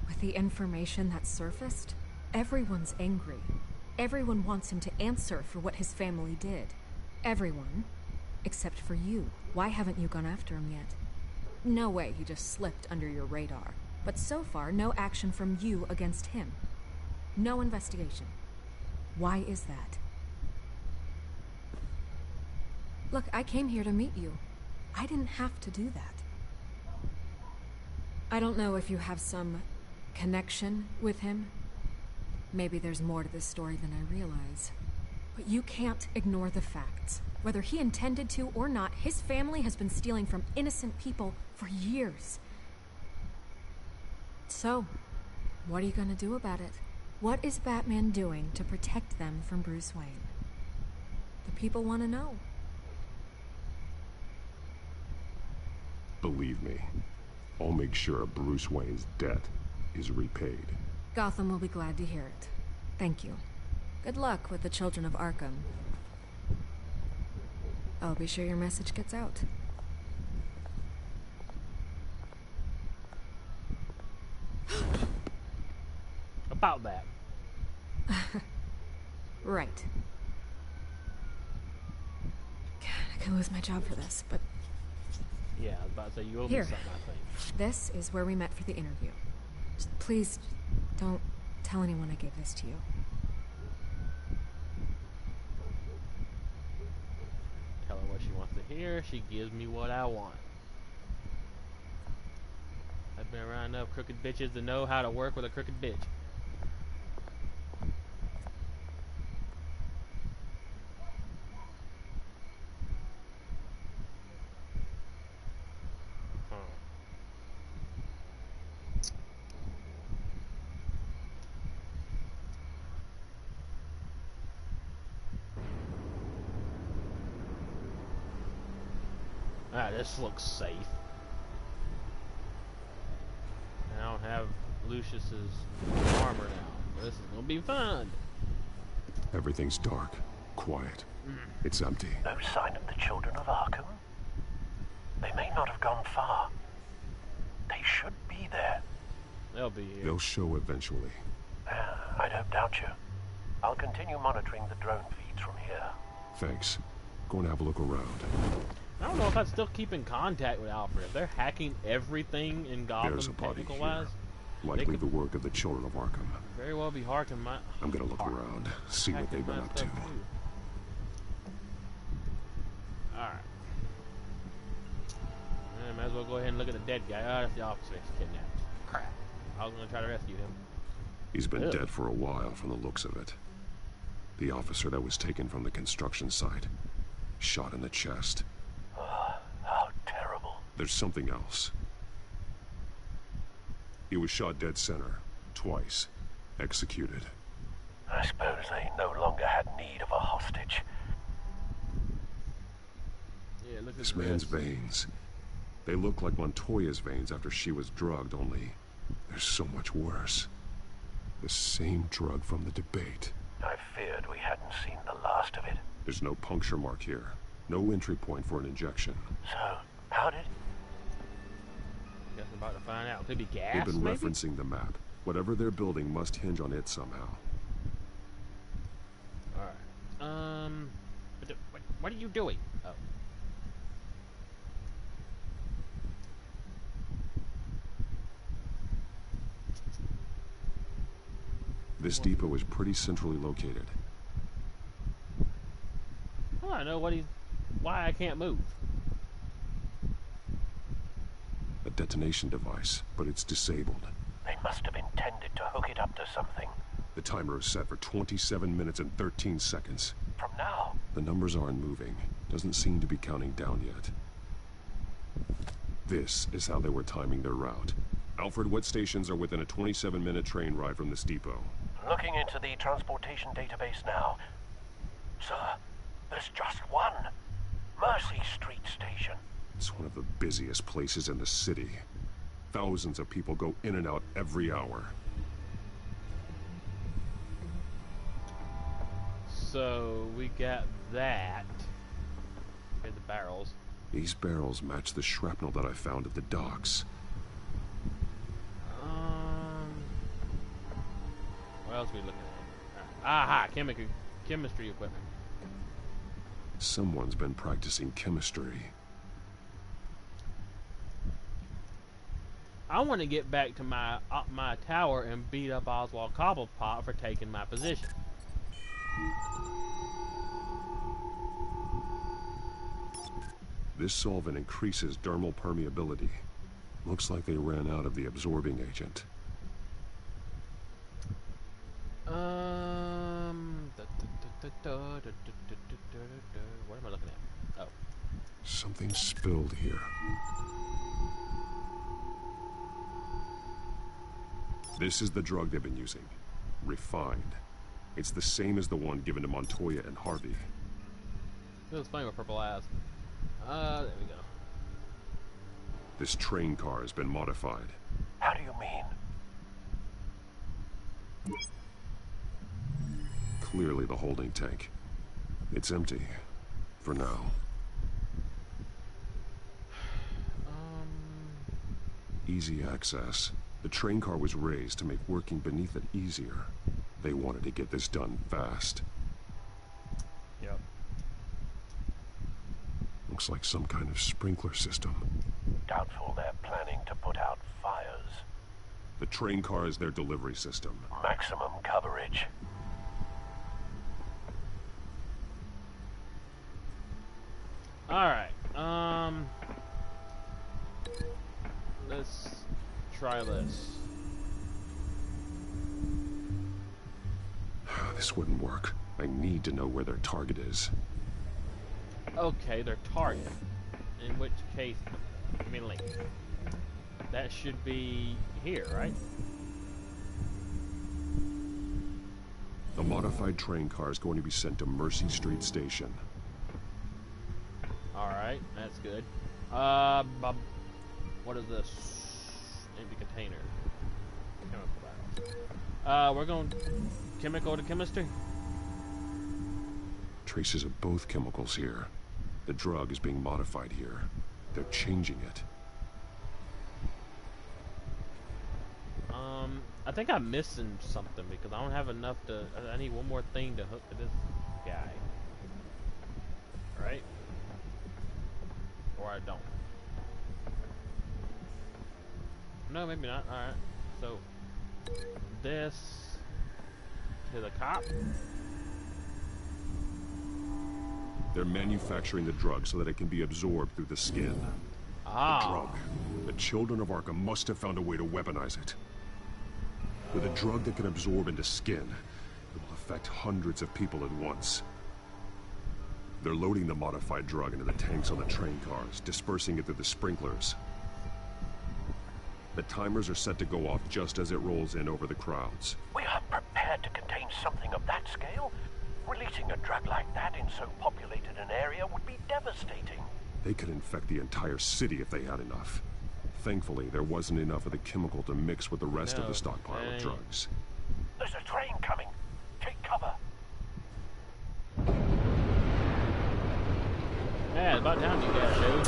with the information that surfaced, everyone's angry. Everyone wants him to answer for what his family did. Everyone, except for you. Why haven't you gone after him yet? No way he just slipped under your radar. But so far, no action from you against him. No investigation. Why is that? Look, I came here to meet you. I didn't have to do that. I don't know if you have some connection with him. Maybe there's more to this story than I realize. But you can't ignore the facts. Whether he intended to or not, his family has been stealing from innocent people for years. So, what are you gonna do about it? What is Batman doing to protect them from Bruce Wayne? The people want to know. Believe me, I'll make sure Bruce Wayne's debt is repaid. Gotham will be glad to hear it. Thank you. Good luck with the children of Arkham. I'll be sure your message gets out. About that. Right. God, I could lose my job for this, but... Yeah, I was about to say, you owe me Here. something, I think. This is where we met for the interview. Just please, don't tell anyone I gave this to you. Tell her what she wants to hear. She gives me what I want. I've been around enough crooked bitches to know how to work with a crooked bitch. this looks safe. I don't have Lucius's armor now. This is gonna be fun. Everything's dark, quiet. It's empty. No sign of the children of Arkham? They may not have gone far. They should be there. They'll be here. They'll show eventually. I don't doubt you. I'll continue monitoring the drone feeds from here. Thanks. Go and have a look around. I don't know if I'd still keep in contact with Alfred. If they're hacking everything in Gotham, There's a body technical here. wise, Likely the work of the children of Arkham. very well be harking my. I'm gonna look around, see what they've been up to. Alright. Might as well go ahead and look at the dead guy. Oh, that's the officer he's kidnapped. Crap. I was gonna try to rescue him. He's been dead for a while from the looks of it. The officer that was taken from the construction site. Shot in the chest. How terrible. There's something else. He was shot dead center. Twice. Executed. I suppose they no longer had need of a hostage. Yeah, look at This man's veins. They look like Montoya's veins after she was drugged, only they're so much worse. The same drug from the debate. I feared we hadn't seen the last of it. There's no puncture mark here. No entry point for an injection. So, how did... Guess I'm about to find out. Could be gas, They've been maybe? referencing the map. Whatever they're building must hinge on it somehow. Alright. What are you doing? Oh. This depot is pretty centrally located. I want to know why I can't move. A detonation device, but it's disabled. They must have intended to hook it up to something. The timer is set for 27 minutes and 13 seconds. From now? The numbers aren't moving. Doesn't seem to be counting down yet. This is how they were timing their route. Alfred, what stations are within a 27-minute train ride from this depot? Looking into the transportation database now. Sir, there's just one. Mercy Street Station. It's one of the busiest places in the city. Thousands of people go in and out every hour. So, we got that. Here's the barrels. These barrels match the shrapnel that I found at the docks. What else are we looking at? Aha! Chemistry equipment. Someone's been practicing chemistry. I want to get back to my tower and beat up Oswald Cobblepot for taking my position. This solvent increases dermal permeability. Looks like they ran out of the absorbing agent. What am I looking at? Oh. Something spilled here. This is the drug they've been using. Refined. It's the same as the one given to Montoya and Harvey. It was funny with purple eyes. There we go. This train car has been modified. How do you mean? Clearly the holding tank. It's empty. For now. Easy access. The train car was raised to make working beneath it easier. They wanted to get this done fast. Yep. Looks like some kind of sprinkler system. Doubtful they're planning to put out fires. The train car is their delivery system. Maximum coverage. Alright, let's try this. This wouldn't work. I need to know where their target is. Okay, their target. In which case, I mean, like, that should be here, right? The modified train car is going to be sent to Mercy Street Station. Alright, that's good. What is this? Empty container. Chemical vials. We're going chemical to chemistry. Traces of both chemicals here. The drug is being modified here. They're changing it. I think I'm missing something because I don't have enough to. I need one more thing to hook to this guy. Right? Or I don't. No, maybe not. Alright. So, this to the cop. They're manufacturing the drug so that it can be absorbed through the skin. Ah. The drug. The children of Arkham must have found a way to weaponize it. With a drug that can absorb into skin, it will affect hundreds of people at once. They're loading the modified drug into the tanks on the train cars, dispersing it through the sprinklers. The timers are set to go off just as it rolls in over the crowds. We aren't prepared to contain something of that scale. Releasing a drug like that in so populated an area would be devastating. They could infect the entire city if they had enough. Thankfully, there wasn't enough of the chemical to mix with the rest of the stockpile of drugs. There's a train coming. Take cover. Yeah, it's about time you guys showed.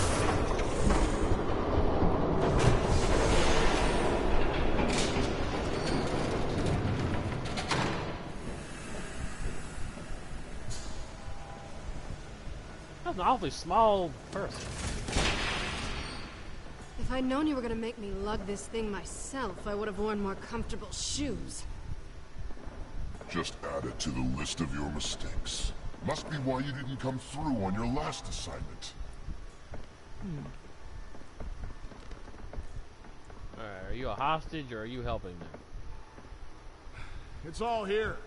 That's an awfully small person. If I'd known you were gonna make me lug this thing myself, I would have worn more comfortable shoes. Just add it to the list of your mistakes. Must be why you didn't come through on your last assignment. Alright, are you a hostage or are you helping them? It's all here.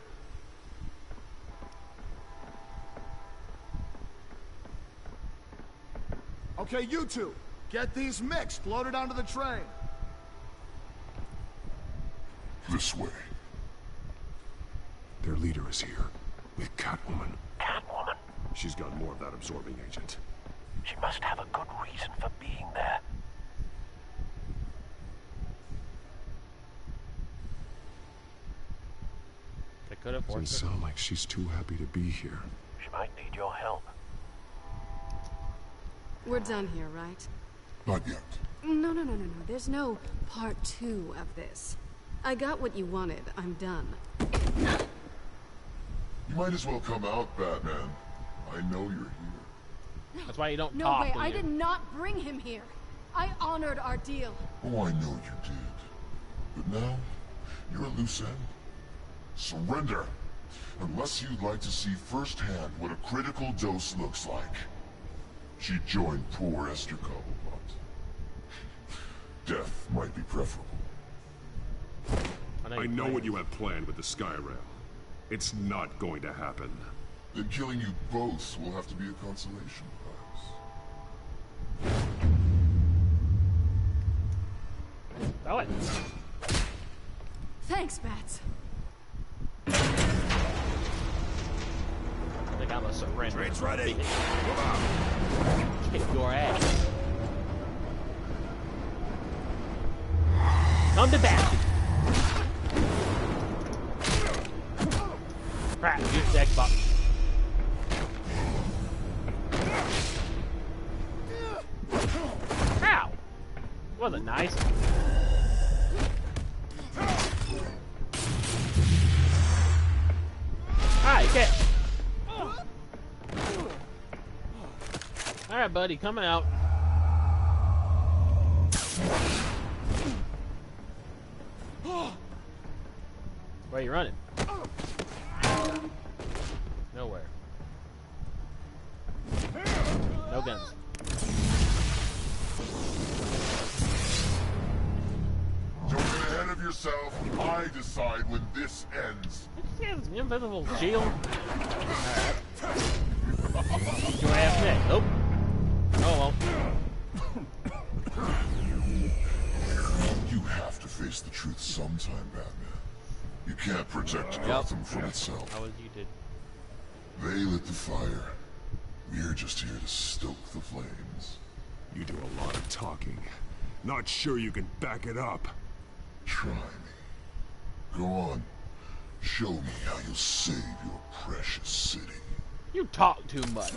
Okay, you two. Get these mixed, loaded onto the train. This way. Their leader is here, with Catwoman. Catwoman? She's got more of that absorbing agent. She must have a good reason for being there. They could have Doesn't forced her. sound like she's too happy to be here. She might need your help. We're done here, right? Not yet. No. There's no part 2 of this. I got what you wanted. I'm done. You might as well come out, Batman. I know you're here. That's why you don't No talk. way, when I you're- did not bring him here. I honored our deal. Oh, I know you did. But now, you're a loose end. Surrender. Unless you'd like to see firsthand what a critical dose looks like. She joined poor Esther Cobblepot. Death might be preferable. I know what you have planned with the Skyrail. It's not going to happen. Then killing you both will have to be a consolation prize. Throw it. Thanks, Bats. I think I'm a surrender. Train's ready. Come on. Kick your ass. Come to bat. Crap, use the Xbox. Ow! Wasn't nice. Alright, get. Alright, buddy, coming out. Where are you running? Nowhere. No guns. Don't get ahead of yourself. I decide when this ends. He has an invisible shield. Alright. Get your ass next. Nope. Oh well. You have to face the truth sometime, Batman. You can't protect Gotham from itself. How was you did? They lit the fire. We're just here to stoke the flames. You do a lot of talking. Not sure you can back it up. Try me. Go on. Show me how you'll save your precious city. You talk too much.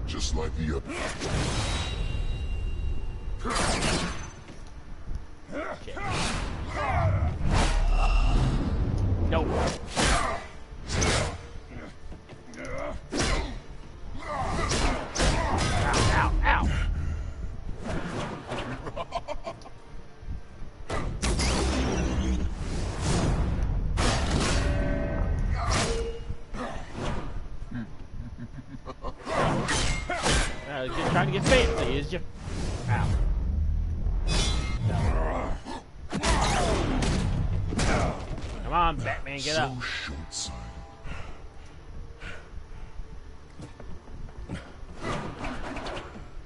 Just like the other. Okay. Nope. Ow, ow, ow. Just trying to get fancy, is you? Ow. Come on, Batman, get up.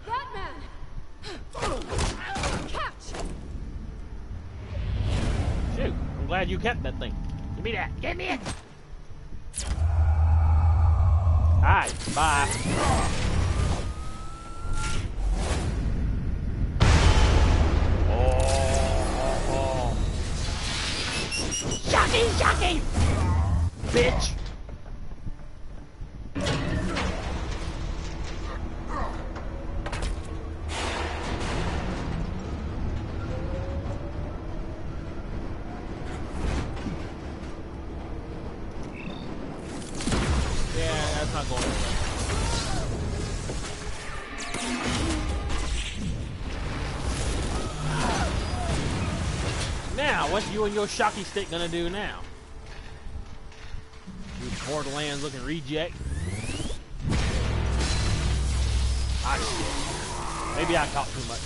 Batman! Catch! Shoot, I'm glad you kept that thing. Give me that. Give me it. Alright, bye. Shocky! Bitch! Yeah, that's not going anywhere. Now, what you and your shocky stick gonna do now? You Borderlands looking reject. Ah, shit. Maybe I talk too much.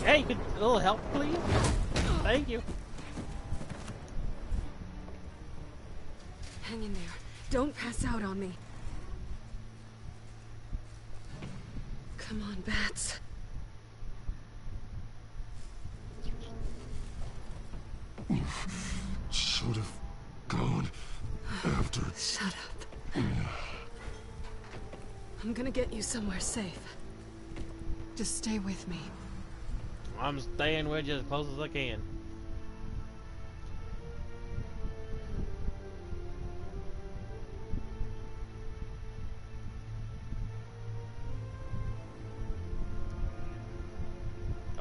Hey, a little help, please? Thank you. Hang in there. Don't pass out on me. Come on, Bats. Should have gone after. Shut up. I'm gonna get you somewhere safe. Just stay with me. I'm staying with you as close as I can.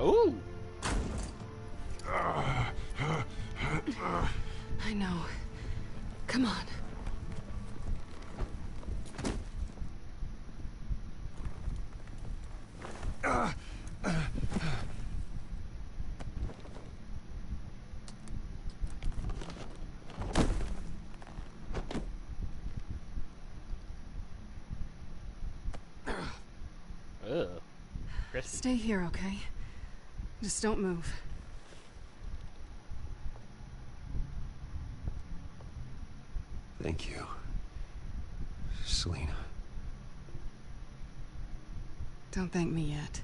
Ooh. I know. Come on. Stay here, okay? Just don't move. Thank you, Selina. Don't thank me yet.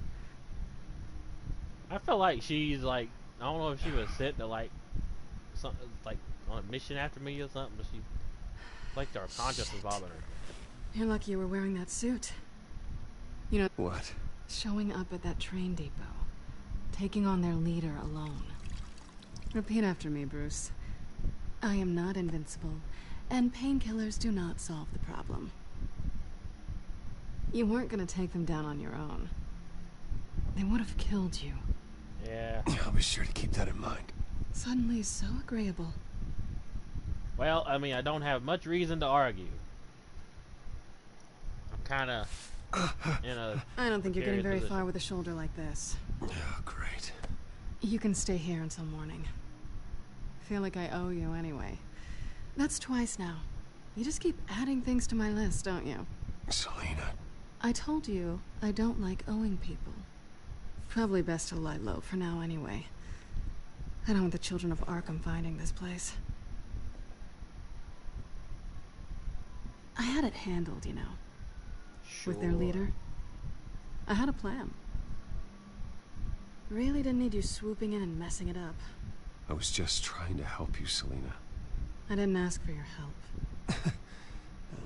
I feel like she's like, I don't know if she was sent to like something like on a mission after me or something, but she like her conscience was bothering her. You're lucky you were wearing that suit. You know what? Showing up at that train depot, taking on their leader alone. Repeat after me, Bruce. I am not invincible, and painkillers do not solve the problem. You weren't gonna take them down on your own. They would have killed you. Yeah. I'll be sure to keep that in mind. Suddenly so agreeable. Well, I mean, I don't have much reason to argue. I'm kind of in a I don't think you're getting very position. far with a shoulder like this. Oh, great. You can stay here until morning. Feel like I owe you anyway. That's twice now. You just keep adding things to my list, don't you? Selina. I told you I don't like owing people. Probably best to lie low for now anyway. I don't want the children of Arkham finding this place. I had it handled, you know. Sure. With their leader. I had a plan. Really didn't need you swooping in and messing it up. I was just trying to help you, Selina. I didn't ask for your help.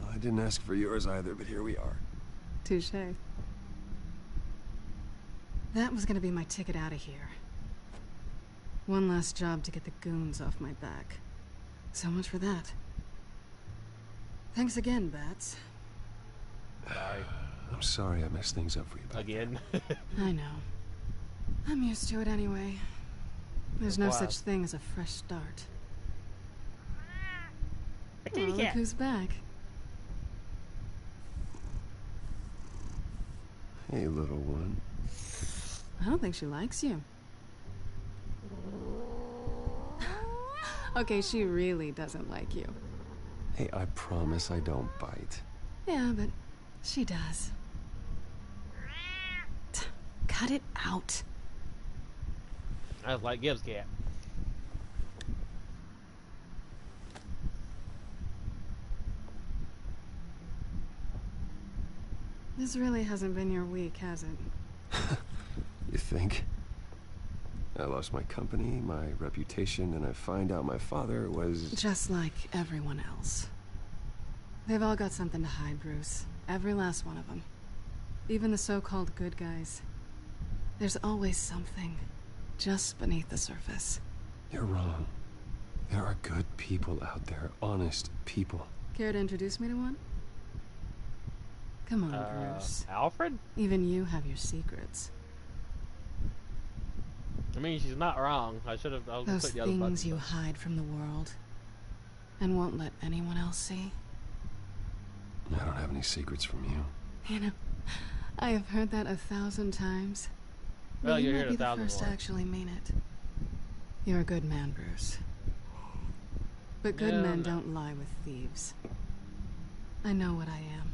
I didn't ask for yours either, but here we are. Touche. That was gonna be my ticket out of here. One last job to get the goons off my back. So much for that. Thanks again, Bats. Sorry. I'm sorry I messed things up for you. Again? I know. I'm used to it anyway. There's no such thing as a fresh start. Oh, look who's back. Hey, little one. I don't think she likes you. Okay, she really doesn't like you. Hey, I promise I don't bite. Yeah, but she does. Cut it out. I like Gibbs cat. This really hasn't been your week, has it? You think? I lost my company, my reputation, and I find out my father was... Just like everyone else. They've all got something to hide, Bruce. Every last one of them. Even the so-called good guys. There's always something just beneath the surface. You're wrong. There are good people out there, honest people. Care to introduce me to one? Come on, Bruce. Alfred? Even you have your secrets. I mean, she's not wrong. I should have. Those things you hide from the world and won't let anyone else see. I don't have any secrets from you. You know, I have heard that 1,000 times. Well, but you you're might here be the 1,000 first to more. actually mean it. You're a good man, Bruce. But good Yeah, men no. don't lie with thieves. I know what I am.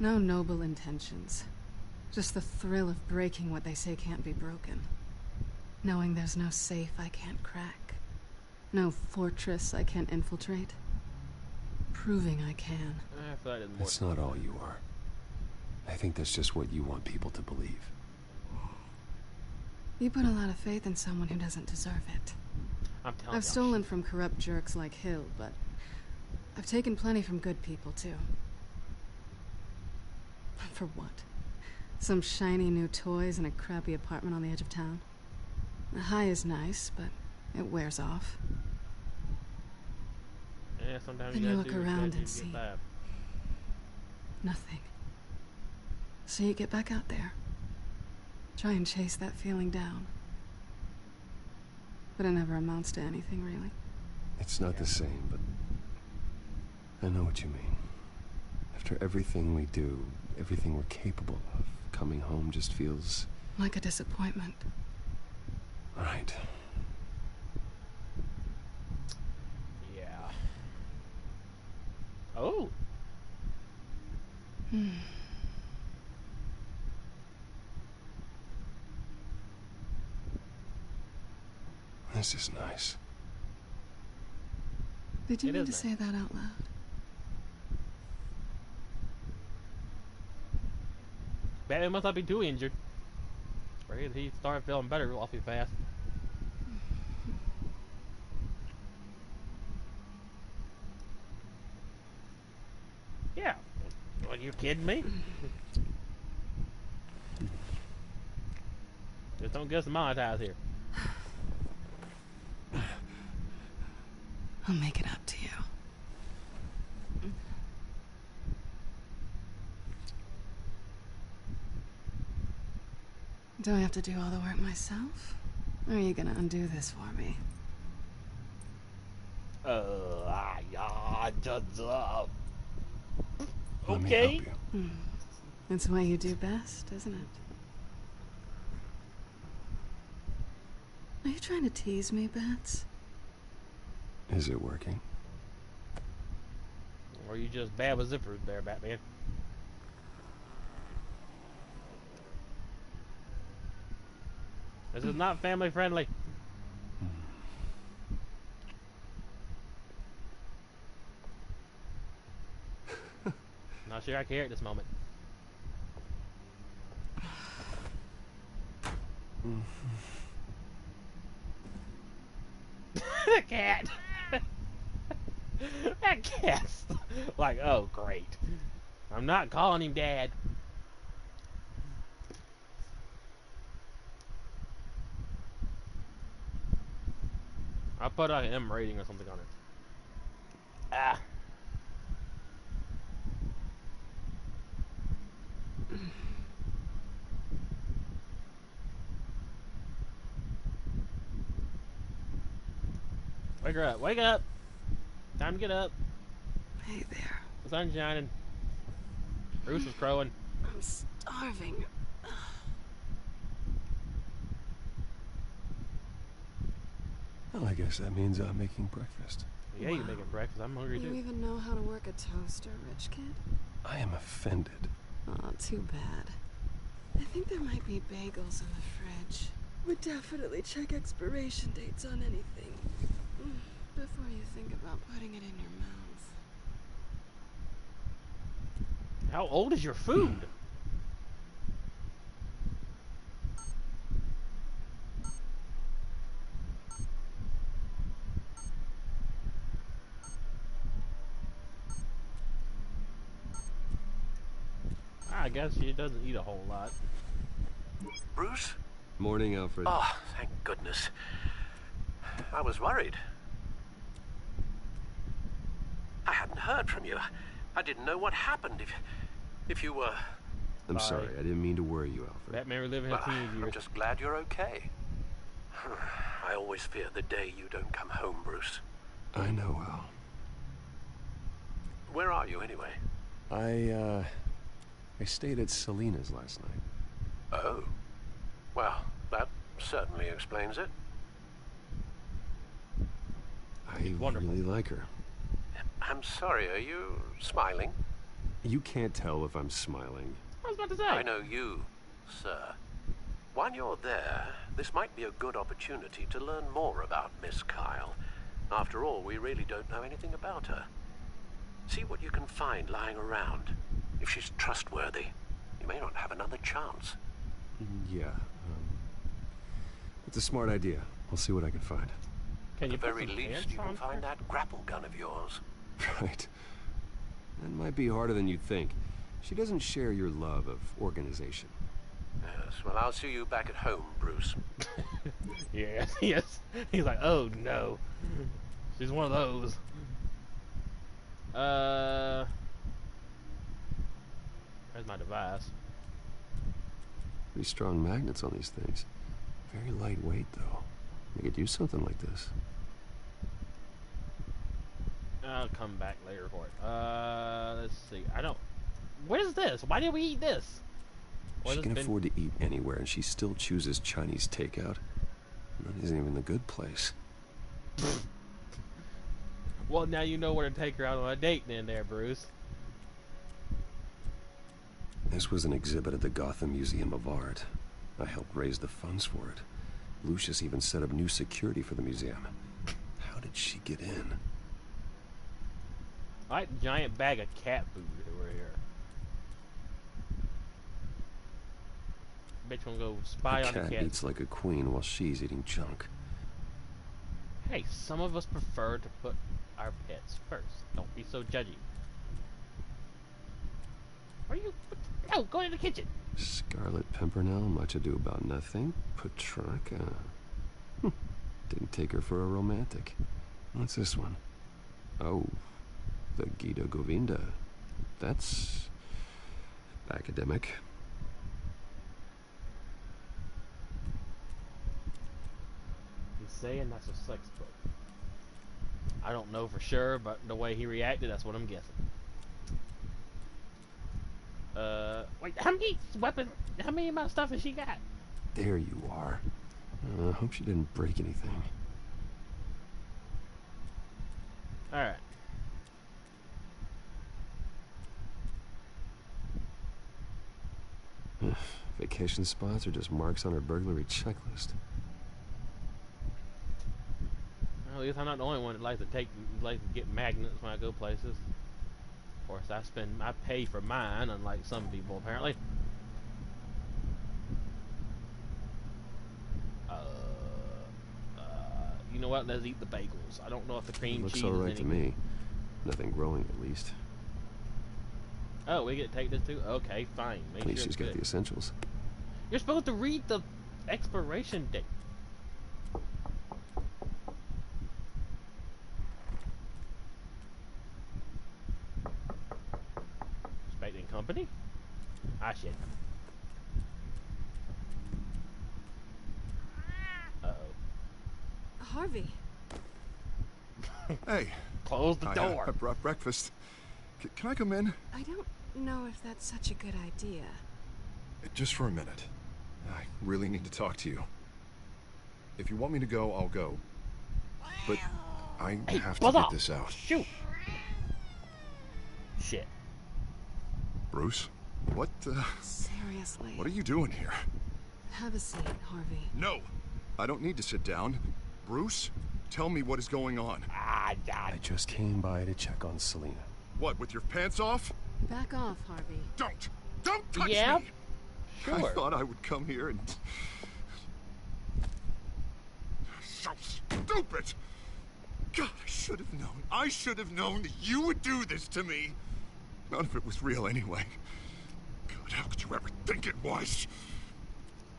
No noble intentions. Just the thrill of breaking what they say can't be broken. Knowing there's no safe I can't crack. No fortress I can't infiltrate. Proving I can. I feel like there's more. That's not all you are. I think that's just what you want people to believe. You put a lot of faith in someone who doesn't deserve it. I'm telling I've y'all. stolen from corrupt jerks like Hill, but I've taken plenty from good people, too. For what? Some shiny new toys and a crappy apartment on the edge of town? The high is nice, but it wears off. Yeah, sometimes Then you you gotta look do what around you gotta and do to see. get by. Nothing. So you get back out there. Try and chase that feeling down. But it never amounts to anything, really. It's not the same, but I know what you mean. After everything we do, everything we're capable of, coming home just feels... Like a disappointment. Right. Yeah. Oh. This is nice. Did you It mean is to nice. say that out loud? Batman must not be too injured. Or he started feeling better awfully fast. Yeah. Are you kidding me? Just don't get us monetized here. I'll make it up to you. Do I have to do all the work myself? Or are you gonna undo this for me? Let me Okay. help you. It's what you do best, isn't it? Are you trying to tease me, Bats? Is it working? Or you just bad with zippers there, Batman. This is not family friendly. Not sure I care at this moment. The cat. That cat's like, oh great. I'm not calling him Dad. I'll put like an M rating or something on it. Ah. Wake her up. Wake up. Time to get up. Hey there. The sun's shining. Bruce is crowing. I'm starving. Well, I guess that means I'm making breakfast. Yeah, you're making breakfast. I'm hungry You too. even know how to work a toaster, rich kid? I am offended. Oh, too bad. I think there might be bagels in the fridge. Would definitely check expiration dates on anything. Before you think about putting it in your mouth. How old is your food? I guess she doesn't eat a whole lot. Bruce? Morning, Alfred. Oh, thank goodness. I was worried. I hadn't heard from you. I didn't know what happened if you were... I'm sorry. I didn't mean to worry you, Alfred. Batman reliving his teenage years. I'm just glad you're okay. I always fear the day you don't come home, Bruce. I know, Al. Where are you, anyway? I stayed at Selena's last night. Oh. Well, that certainly explains it. I really like her. I'm sorry, are you smiling? You can't tell if I'm smiling. I was about to say. I know you, sir. While you're there, this might be a good opportunity to learn more about Miss Kyle. After all, we really don't know anything about her. See what you can find lying around. If she's trustworthy, you may not have another chance. Yeah. It's a smart idea. I'll see what I can find. At the very least, you can find that grapple gun of yours. Right. That might be harder than you'd think. She doesn't share your love of organization. Yes, well, I'll see you back at home, Bruce. Yes, yes. He's like, oh no. She's one of those. There's my device. Pretty strong magnets on these things. Very lightweight, though. You could use something like this. I'll come back later for it. Let's see. I don't... What is this? Why did we eat this? She can afford to eat anywhere, and she still chooses Chinese takeout. That isn't even the good place. Well, now you know where to take her out on a date then there, Bruce. This was an exhibit at the Gotham Museum of Art. I helped raise the funds for it. Lucius even set up new security for the museum. How did she get in? I like the giant bag of cat food over here. Bitch wanna go spy on the cat. Cat eats like a queen while she's eating junk. Hey, some of us prefer to put our pets first. Don't be so judgy. Are you... No, go into the kitchen. Scarlet Pimpernel, much ado about nothing. Petrarca. Didn't take her for a romantic. What's this one? Oh, the Gita Govinda. That's... academic. He's saying that's a sex book. I don't know for sure, but the way he reacted, that's what I'm guessing. Wait, how many weapons, how many of my stuff has she got? There you are. I hope she didn't break anything. Alright. Vacation spots are just marks on her burglary checklist. Well, at least I'm not the only one that likes to get magnets when I go places. Of course, I pay for mine, unlike some people apparently. You know what? Let's eat the bagels. I don't know if the cream Looks cheese all is right any to me. Nothing growing, at least. Oh, we get to take this too? Okay, fine. Make At least sure she's it's got good. the essentials. You're supposed to read the expiration date. Expecting company? Ah, shit. Uh-oh. Harvey. Hey. Close the door. I brought breakfast. Can I come in? I don't know if that's such a good idea. Just for a minute. I really need to talk to you. If you want me to go, I'll go. But I have to get this out. Shoot. Shit. Bruce? What, Seriously. What are you doing here? Have a seat, Harvey. No. I don't need to sit down. Bruce, tell me what is going on. I just came by to check on Selina. What, with your pants off? Back off, Harvey. Don't touch me! Sure. I thought I would come here and... So stupid! God, I should have known. I should have known that you would do this to me. None of it was real anyway. God, how could you ever think it was?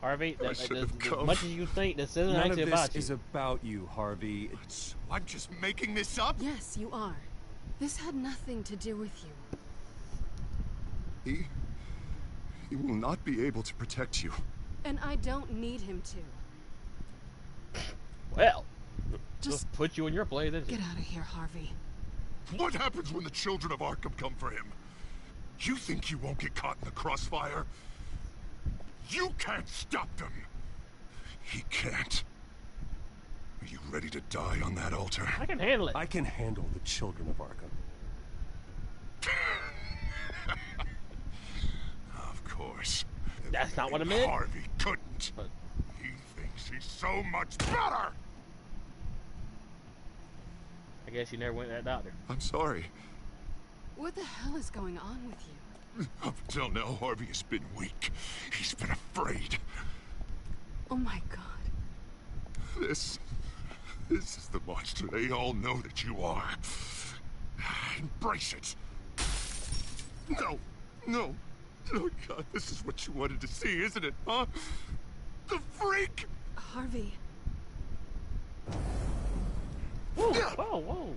Harvey, as come. much as you think, this isn't None actually of about this you. is about you, Harvey. I'm just making this up? Yes, you are. This had nothing to do with you. He will not be able to protect you. And I don't need him to. Well, just put you in your place. Get out of here, Harvey. What happens when the children of Arkham come for him? You think you won't get caught in the crossfire? You can't stop them. He can't. Are you ready to die on that altar? I can handle it. I can handle the children of Arkham. Of course. That's not what I meant. Harvey couldn't. He thinks he's so much better. I guess you never went to that doctor. I'm sorry. What the hell is going on with you? Up until now, Harvey has been weak. He's been afraid. Oh my God. This is the monster they all know that you are. Embrace it. No. Oh God, this is what you wanted to see, isn't it, huh? The freak! Harvey. Whoa.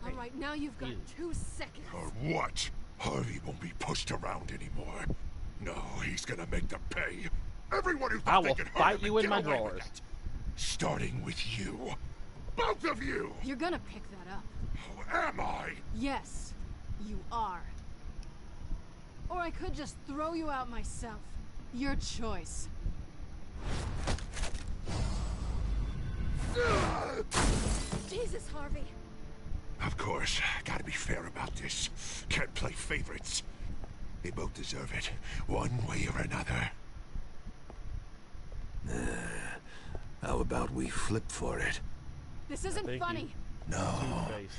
All right, now you've got 2 seconds. Or what? Harvey won't be pushed around anymore. No, he's gonna make them pay. Everyone who thought they could hurt him you in and my get away with drawers. it. Starting with you. Both of you! You're gonna pick that up. Oh, am I? Yes, you are. Or I could just throw you out myself. Your choice. Jesus, Harvey. Of course, gotta be fair about this. Can't play favorites. They both deserve it, one way or another. How about we flip for it? This isn't funny. No. Two-Face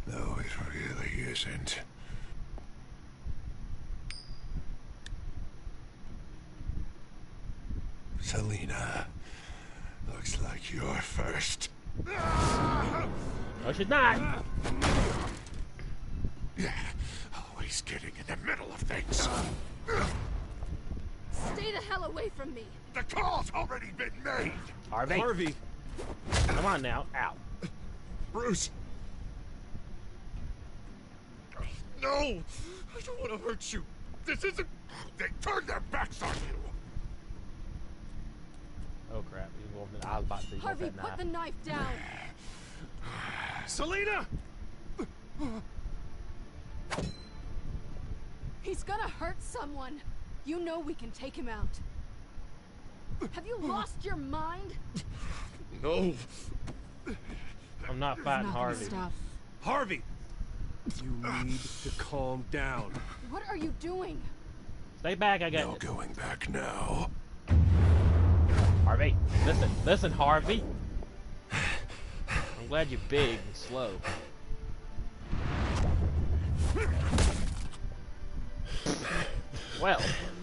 now. No, it really isn't. Selina, looks like you're first. No, she's not. Yeah, always getting in the middle of things. Stay the hell away from me. The call's already been made. Harvey. Come on now. Ow. Bruce. No, I don't want to hurt you. This isn't... They turned their backs on you. Oh crap. I was about to Harvey, that put the knife down. Selina! He's gonna hurt someone. You know we can take him out. Have you lost your mind? No. I'm not fighting Harvey. Stop. Harvey! You need to calm down. What are you doing? Stay back, I got No going back now. Harvey, listen, Harvey. I'm glad you're big and slow. Well.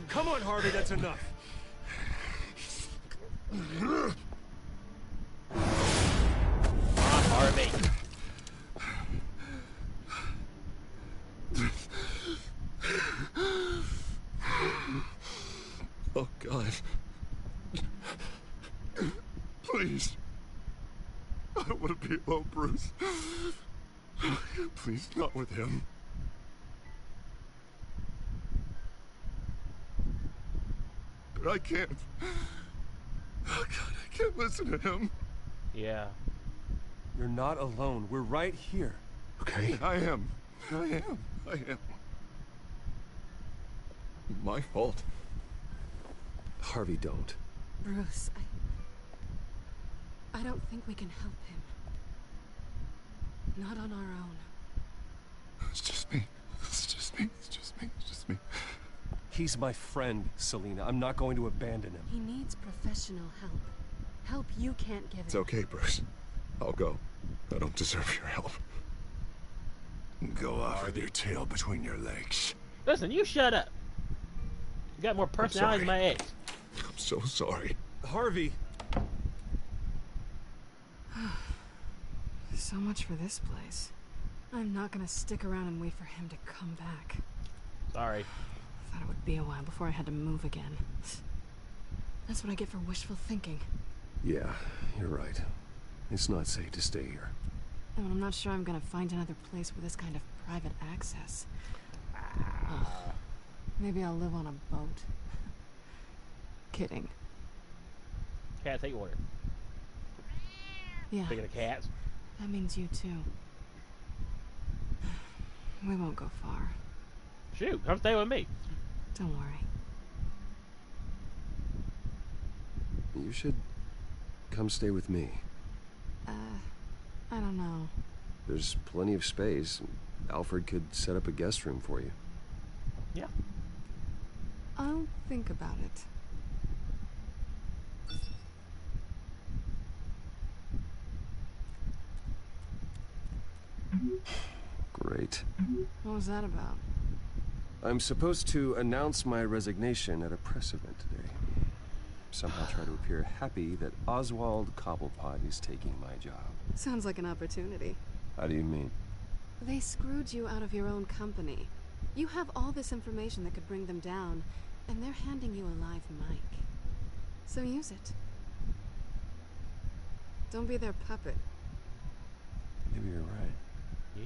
Come on, Harvey, that's enough. Come on, Harvey. Please. I don't want to be alone, Bruce. Please, not with him. But I can't. Oh, God, I can't listen to him. Yeah. You're not alone. We're right here. Okay. I am. My fault. Harvey, don't. Bruce, I don't think we can help him. Not on our own. It's just me. He's my friend, Selina. I'm not going to abandon him. He needs professional help. Help you can't give him. It's okay, Bruce. I'll go. I don't deserve your help. Go off with your tail between your legs. Listen, you shut up. You got more personality than my ex. I'm so sorry. Harvey! So much for this place. I'm not gonna stick around and wait for him to come back. Sorry. I thought it would be a while before I had to move again. That's what I get for wishful thinking. Yeah, you're right. It's not safe to stay here. And I'm not sure I'm gonna find another place with this kind of private access. Ugh. Maybe I'll live on a boat. Kidding. Cat, take order. Yeah. Speaking of cats. That means you too. We won't go far. Shoot, come stay with me. Don't worry. You should come stay with me. I don't know. There's plenty of space. Alfred could set up a guest room for you. Yeah. I'll think about it. Great. What was that about? I'm supposed to announce my resignation at a press event today. Somehow try to appear happy that Oswald Cobblepot is taking my job. Sounds like an opportunity. How do you mean? They screwed you out of your own company. You have all this information that could bring them down, and they're handing you a live mic. So use it. Don't be their puppet. Maybe you're right.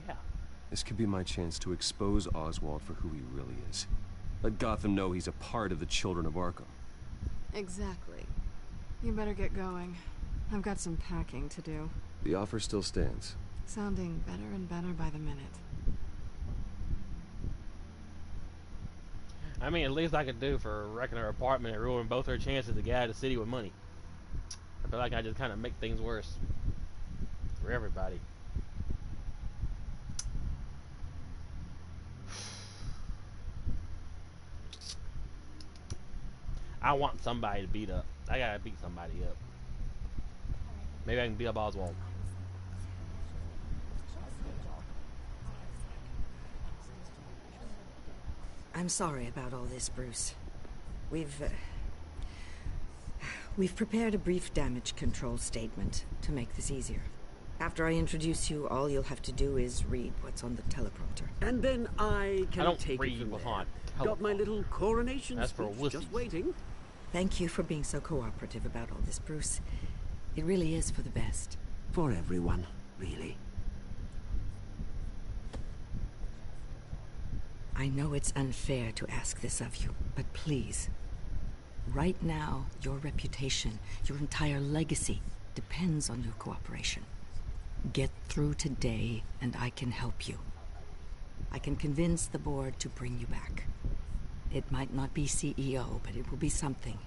Yeah. This could be my chance to expose Oswald for who he really is. Let Gotham know he's a part of the Children of Arkham. Exactly. You better get going. I've got some packing to do. The offer still stands. Sounding better and better by the minute. I mean, at least I could do for wrecking her apartment and ruining both her chances to get out of the city with money. I feel like I just kind of make things worse. For everybody. I want somebody to beat up. I gotta beat somebody up. Maybe I can beat up Oswald. I'm sorry about all this, Bruce. We've prepared a brief damage control statement to make this easier. After I introduce you, all you'll have to do is read what's on the teleprompter. And then I can take it from there. Got my little coronation speech just waiting. Thank you for being so cooperative about all this, Bruce. It really is for the best. For everyone, really. I know it's unfair to ask this of you, but please. Right now, your reputation, your entire legacy, depends on your cooperation. Get through today, and I can help you. I can convince the board to bring you back. It might not be CEO, but it will be something.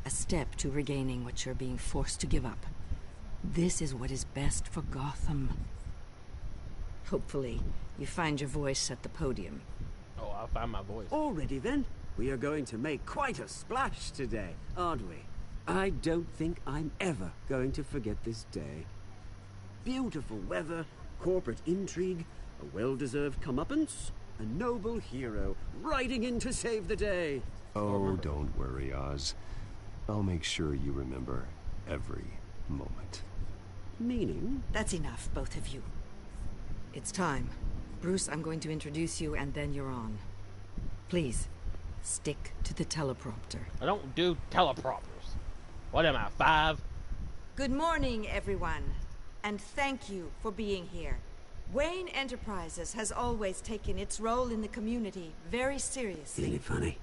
A step to regaining what you're being forced to give up. This is what is best for Gotham. Hopefully, you find your voice at the podium. Oh, I'll find my voice. Already then? We are going to make quite a splash today, aren't we? I don't think I'm ever going to forget this day. Beautiful weather, corporate intrigue, a well-deserved comeuppance, a noble hero riding in to save the day. Oh, don't worry, Oz. I'll make sure you remember every moment. Meaning? That's enough, both of you. It's time. Bruce, I'm going to introduce you, and then you're on. Please, stick to the teleprompter. I don't do teleprompters. What am I, 5? Good morning, everyone. And thank you for being here. Wayne Enterprises has always taken its role in the community very seriously. Isn't it funny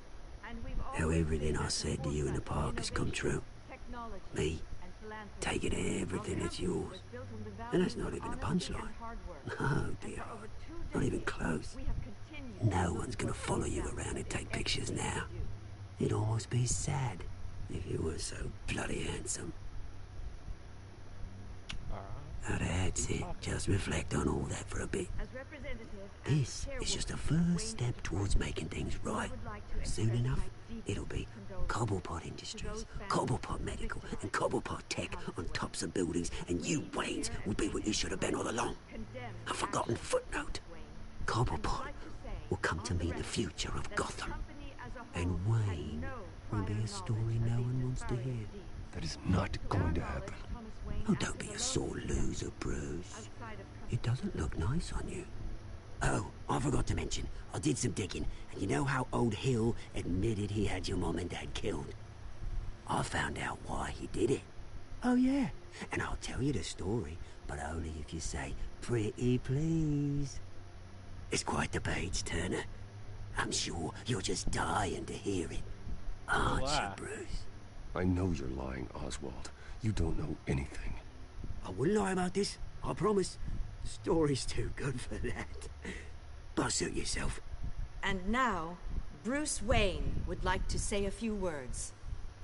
how everything I said to you in the park has come true? Me, taking everything that's yours. And that's not even a punchline. Oh dear, not even close. No one's gonna follow you around and take pictures now. It'd almost be sad if you were so bloody handsome. Now that's it. Just reflect on all that for a bit. This is just a first step towards making things right. Soon enough, it'll be Cobblepot Industries, Cobblepot Medical, and Cobblepot Tech on tops of buildings, and you, Waynes, will be what you should have been all along. A forgotten footnote. Cobblepot will come to mean the future of Gotham. And Wayne will be a story no one wants to hear. That is not going to happen. Oh, don't be a sore loser, Bruce. It doesn't look nice on you. Oh, I forgot to mention, I did some digging, and you know how old Hill admitted he had your mom and dad killed? I found out why he did it. Oh, yeah. And I'll tell you the story, but only if you say, pretty please. It's quite the page, Turner. I'm sure you're just dying to hear it. Aren't you, Bruce? I know you're lying, Oswald. You don't know anything. I wouldn't lie about this, I promise. The story's too good for that. But suit yourself. And now, Bruce Wayne would like to say a few words.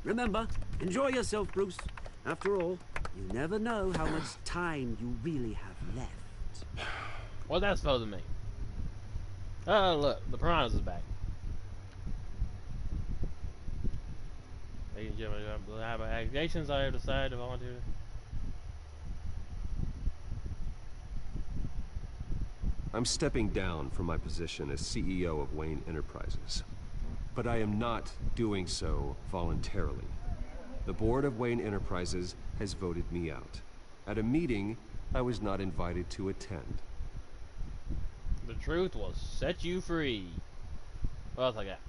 Remember, enjoy yourself, Bruce. After all, you never know how much time you really have left. What's that supposed to mean? Oh, look, the Piranhas is back. Ladies and gentlemen, I have accusations. I have decided to volunteer. I'm stepping down from my position as CEO of Wayne Enterprises. But I am not doing so voluntarily. The board of Wayne Enterprises has voted me out. At a meeting I was not invited to attend. The truth will set you free. What else I got?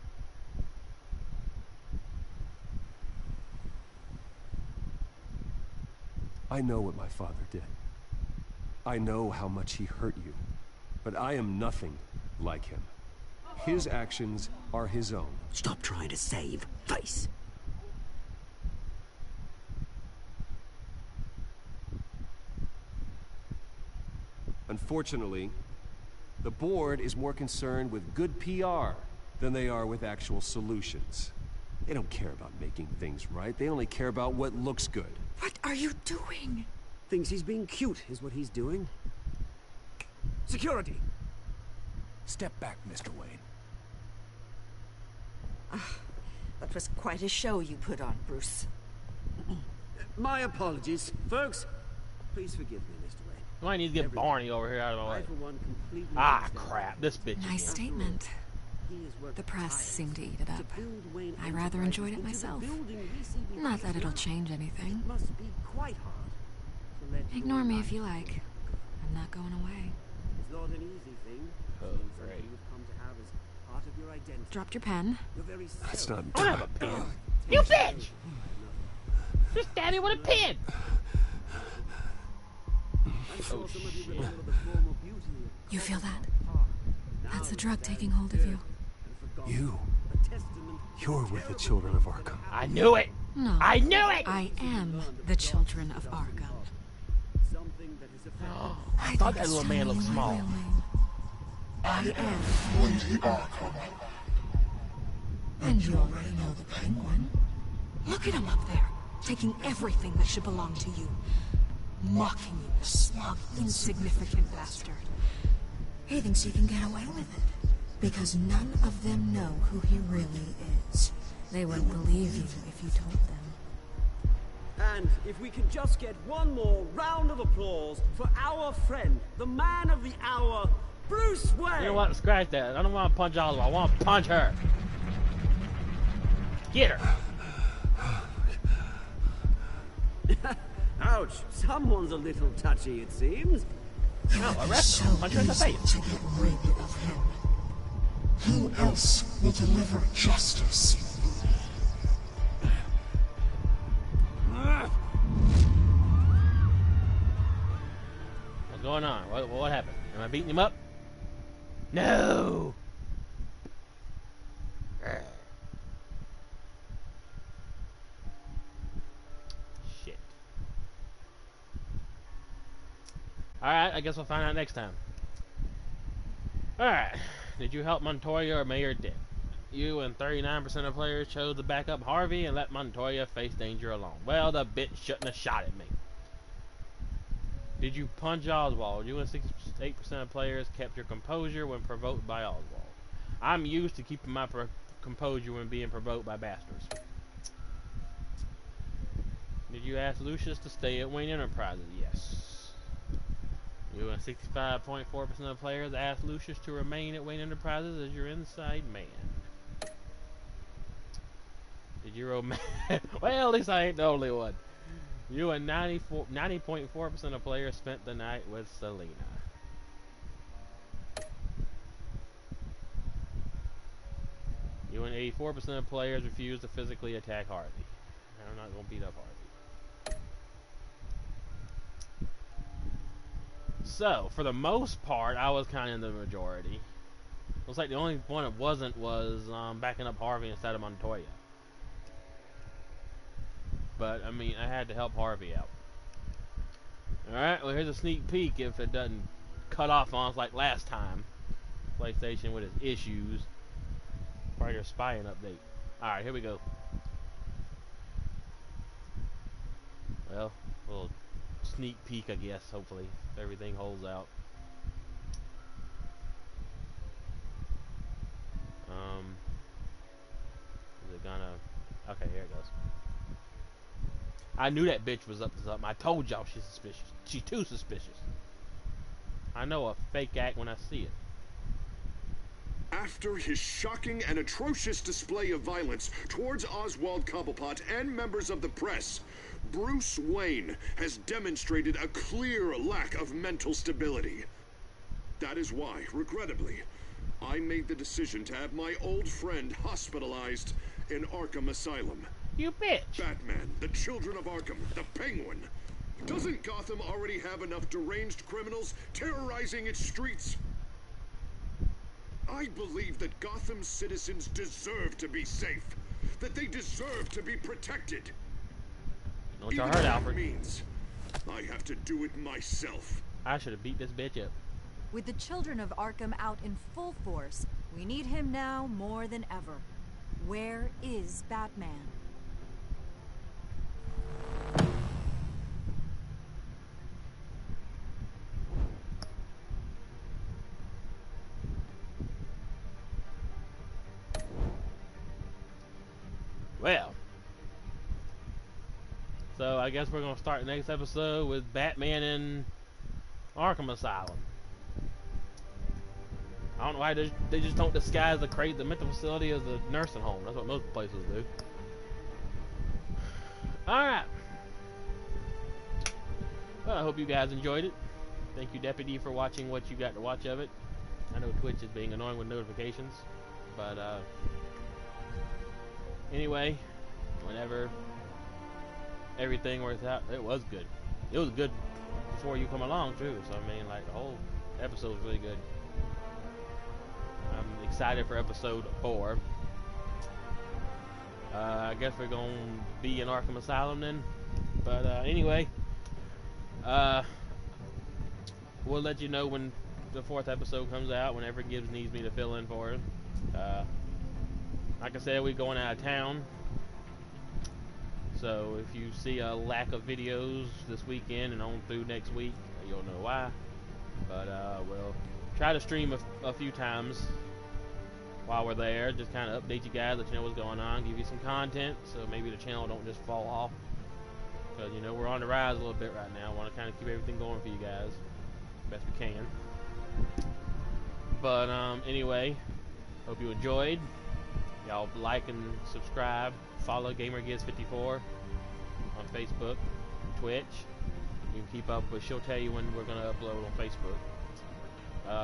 I know what my father did. I know how much he hurt you. But I am nothing like him. His actions are his own. Stop trying to save face. Unfortunately, the board is more concerned with good PR than they are with actual solutions. They don't care about making things right. They only care about what looks good. What are you doing? Thinks he's being cute, is what he's doing. Security! Step back, Mr. Wayne. That was quite a show you put on, Bruce. My apologies. Folks, please forgive me, Mr. Wayne. I need to get Barney over here out of my way. Ah, crap. This bitch. Nice statement. The press seemed to eat it up. I rather enjoyed it myself. Not that it'll change anything. Ignore me if you like. I'm not going away. It's not an easy thing. Oh, great. Dropped your pen. That's not... I don't have a pen. You bitch! Just stab me with a pen! Oh, shit. You feel that? That's the drug taking hold of you. You're with the children of Arkham. I knew it! No. I knew it! I am the children of Arkham. Oh, I thought that little man looked small. I am Lady Arkham. And you already know the Penguin. Look at him up there, taking everything that should belong to you. Mocking you, smug, insignificant bastard. He thinks he can get away with it. Because none of them know who he really is. They wouldn't believe you if you told them. And if we can just get one more round of applause for our friend, the man of the hour, Bruce Wayne! You know what? Scratch that. I don't want to punch Oliver. I want to punch her. Get her. Ouch. Someone's a little touchy, it seems. No, arrest her. Punch her in the face. To get rid of him. Who else will deliver justice? going on? What happened? Am I beating him up? No! Shit. Alright, I guess we'll find out next time. Alright. Did you help Montoya or Mayor Dick? You and 39% of players chose to back up Harvey and let Montoya face danger alone. Well, the bitch shouldn't have shot at me. Did you punch Oswald? You and 68% of players kept your composure when provoked by Oswald. I'm used to keeping my composure when being provoked by bastards. Did you ask Lucius to stay at Wayne Enterprises? Yes. You and 65.4% of players asked Lucius to remain at Wayne Enterprises as your inside man. Did you romance? Well, at least I ain't the only one. You and 90.4% of players spent the night with Selena. You and 84% of players refused to physically attack Harvey. I'm not going to beat up Harvey. So, for the most part, I was kind of in the majority. Looks like the only one it wasn't was backing up Harvey instead of Montoya. But, I mean, I had to help Harvey out. Alright, well, here's a sneak peek if it doesn't cut off on us like last time. PlayStation with its issues. Probably your spying update. Alright, here we go. Well, a little sneak peek, I guess, hopefully, if everything holds out. Is it gonna... Okay, here it goes. I knew that bitch was up to something. I told y'all she's suspicious. She's too suspicious. I know a fake act when I see it. After his shocking and atrocious display of violence towards Oswald Cobblepot and members of the press, Bruce Wayne has demonstrated a clear lack of mental stability. That is why, regrettably, I made the decision to have my old friend hospitalized in Arkham Asylum. You bitch! Batman, the Children of Arkham, the Penguin. Doesn't Gotham already have enough deranged criminals terrorizing its streets? I believe that Gotham's citizens deserve to be safe. That they deserve to be protected. Know what y'all heard, Alfred. Means I have to do it myself. I should have beat this bitch up. With the Children of Arkham out in full force, we need him now more than ever. Where is Batman? Well, so I guess we're gonna start the next episode with Batman in Arkham Asylum. I don't know why they just don't disguise the mental facility as a nursing home. That's what most places do. Alright. Well, I hope you guys enjoyed it. Thank you, Deputy, for watching what you got to watch of it. I know Twitch is being annoying with notifications, but anyway, whenever everything works out, it was good. It was good before you come along too. So I mean, like, the whole episode was really good. I'm excited for episode 4. I guess we're gonna be in Arkham Asylum then. But anyway, we'll let you know when the 4th episode comes out. Whenever Gibbs needs me to fill in for it. Like I said, we're going out of town. So if you see a lack of videos this weekend and on through next week, you'll know why. But we'll try to stream a few times while we're there. Just kind of update you guys, let you know what's going on, give you some content, so maybe the channel don't just fall off. Because, you know, we're on the rise a little bit right now. I want to kind of keep everything going for you guys best we can. But anyway, hope you enjoyed. Y'all like and subscribe. Follow GamerGiz54 on Facebook, Twitch. You can keep up with. She'll tell you when we're gonna upload on Facebook.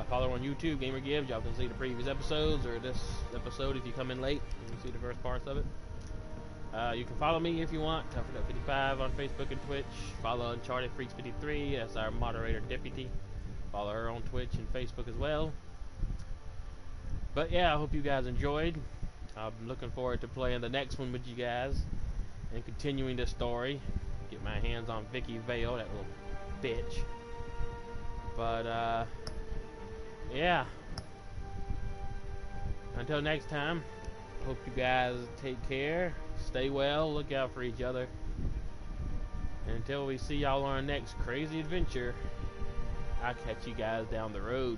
Follow her on YouTube, GamerGibbs. Y'all can see the previous episodes or this episode if you come in late. You can see the first parts of it. You can follow me if you want, TougherDuck55 on Facebook and Twitch. Follow Uncharted Freaks 53. That's our moderator deputy. Follow her on Twitch and Facebook as well. But yeah, I hope you guys enjoyed. I'm looking forward to playing the next one with you guys and continuing this story. Get my hands on Vicky Vale, that little bitch. But yeah. Until next time, hope you guys take care, stay well, look out for each other. And until we see y'all on our next crazy adventure, I'll catch you guys down the road.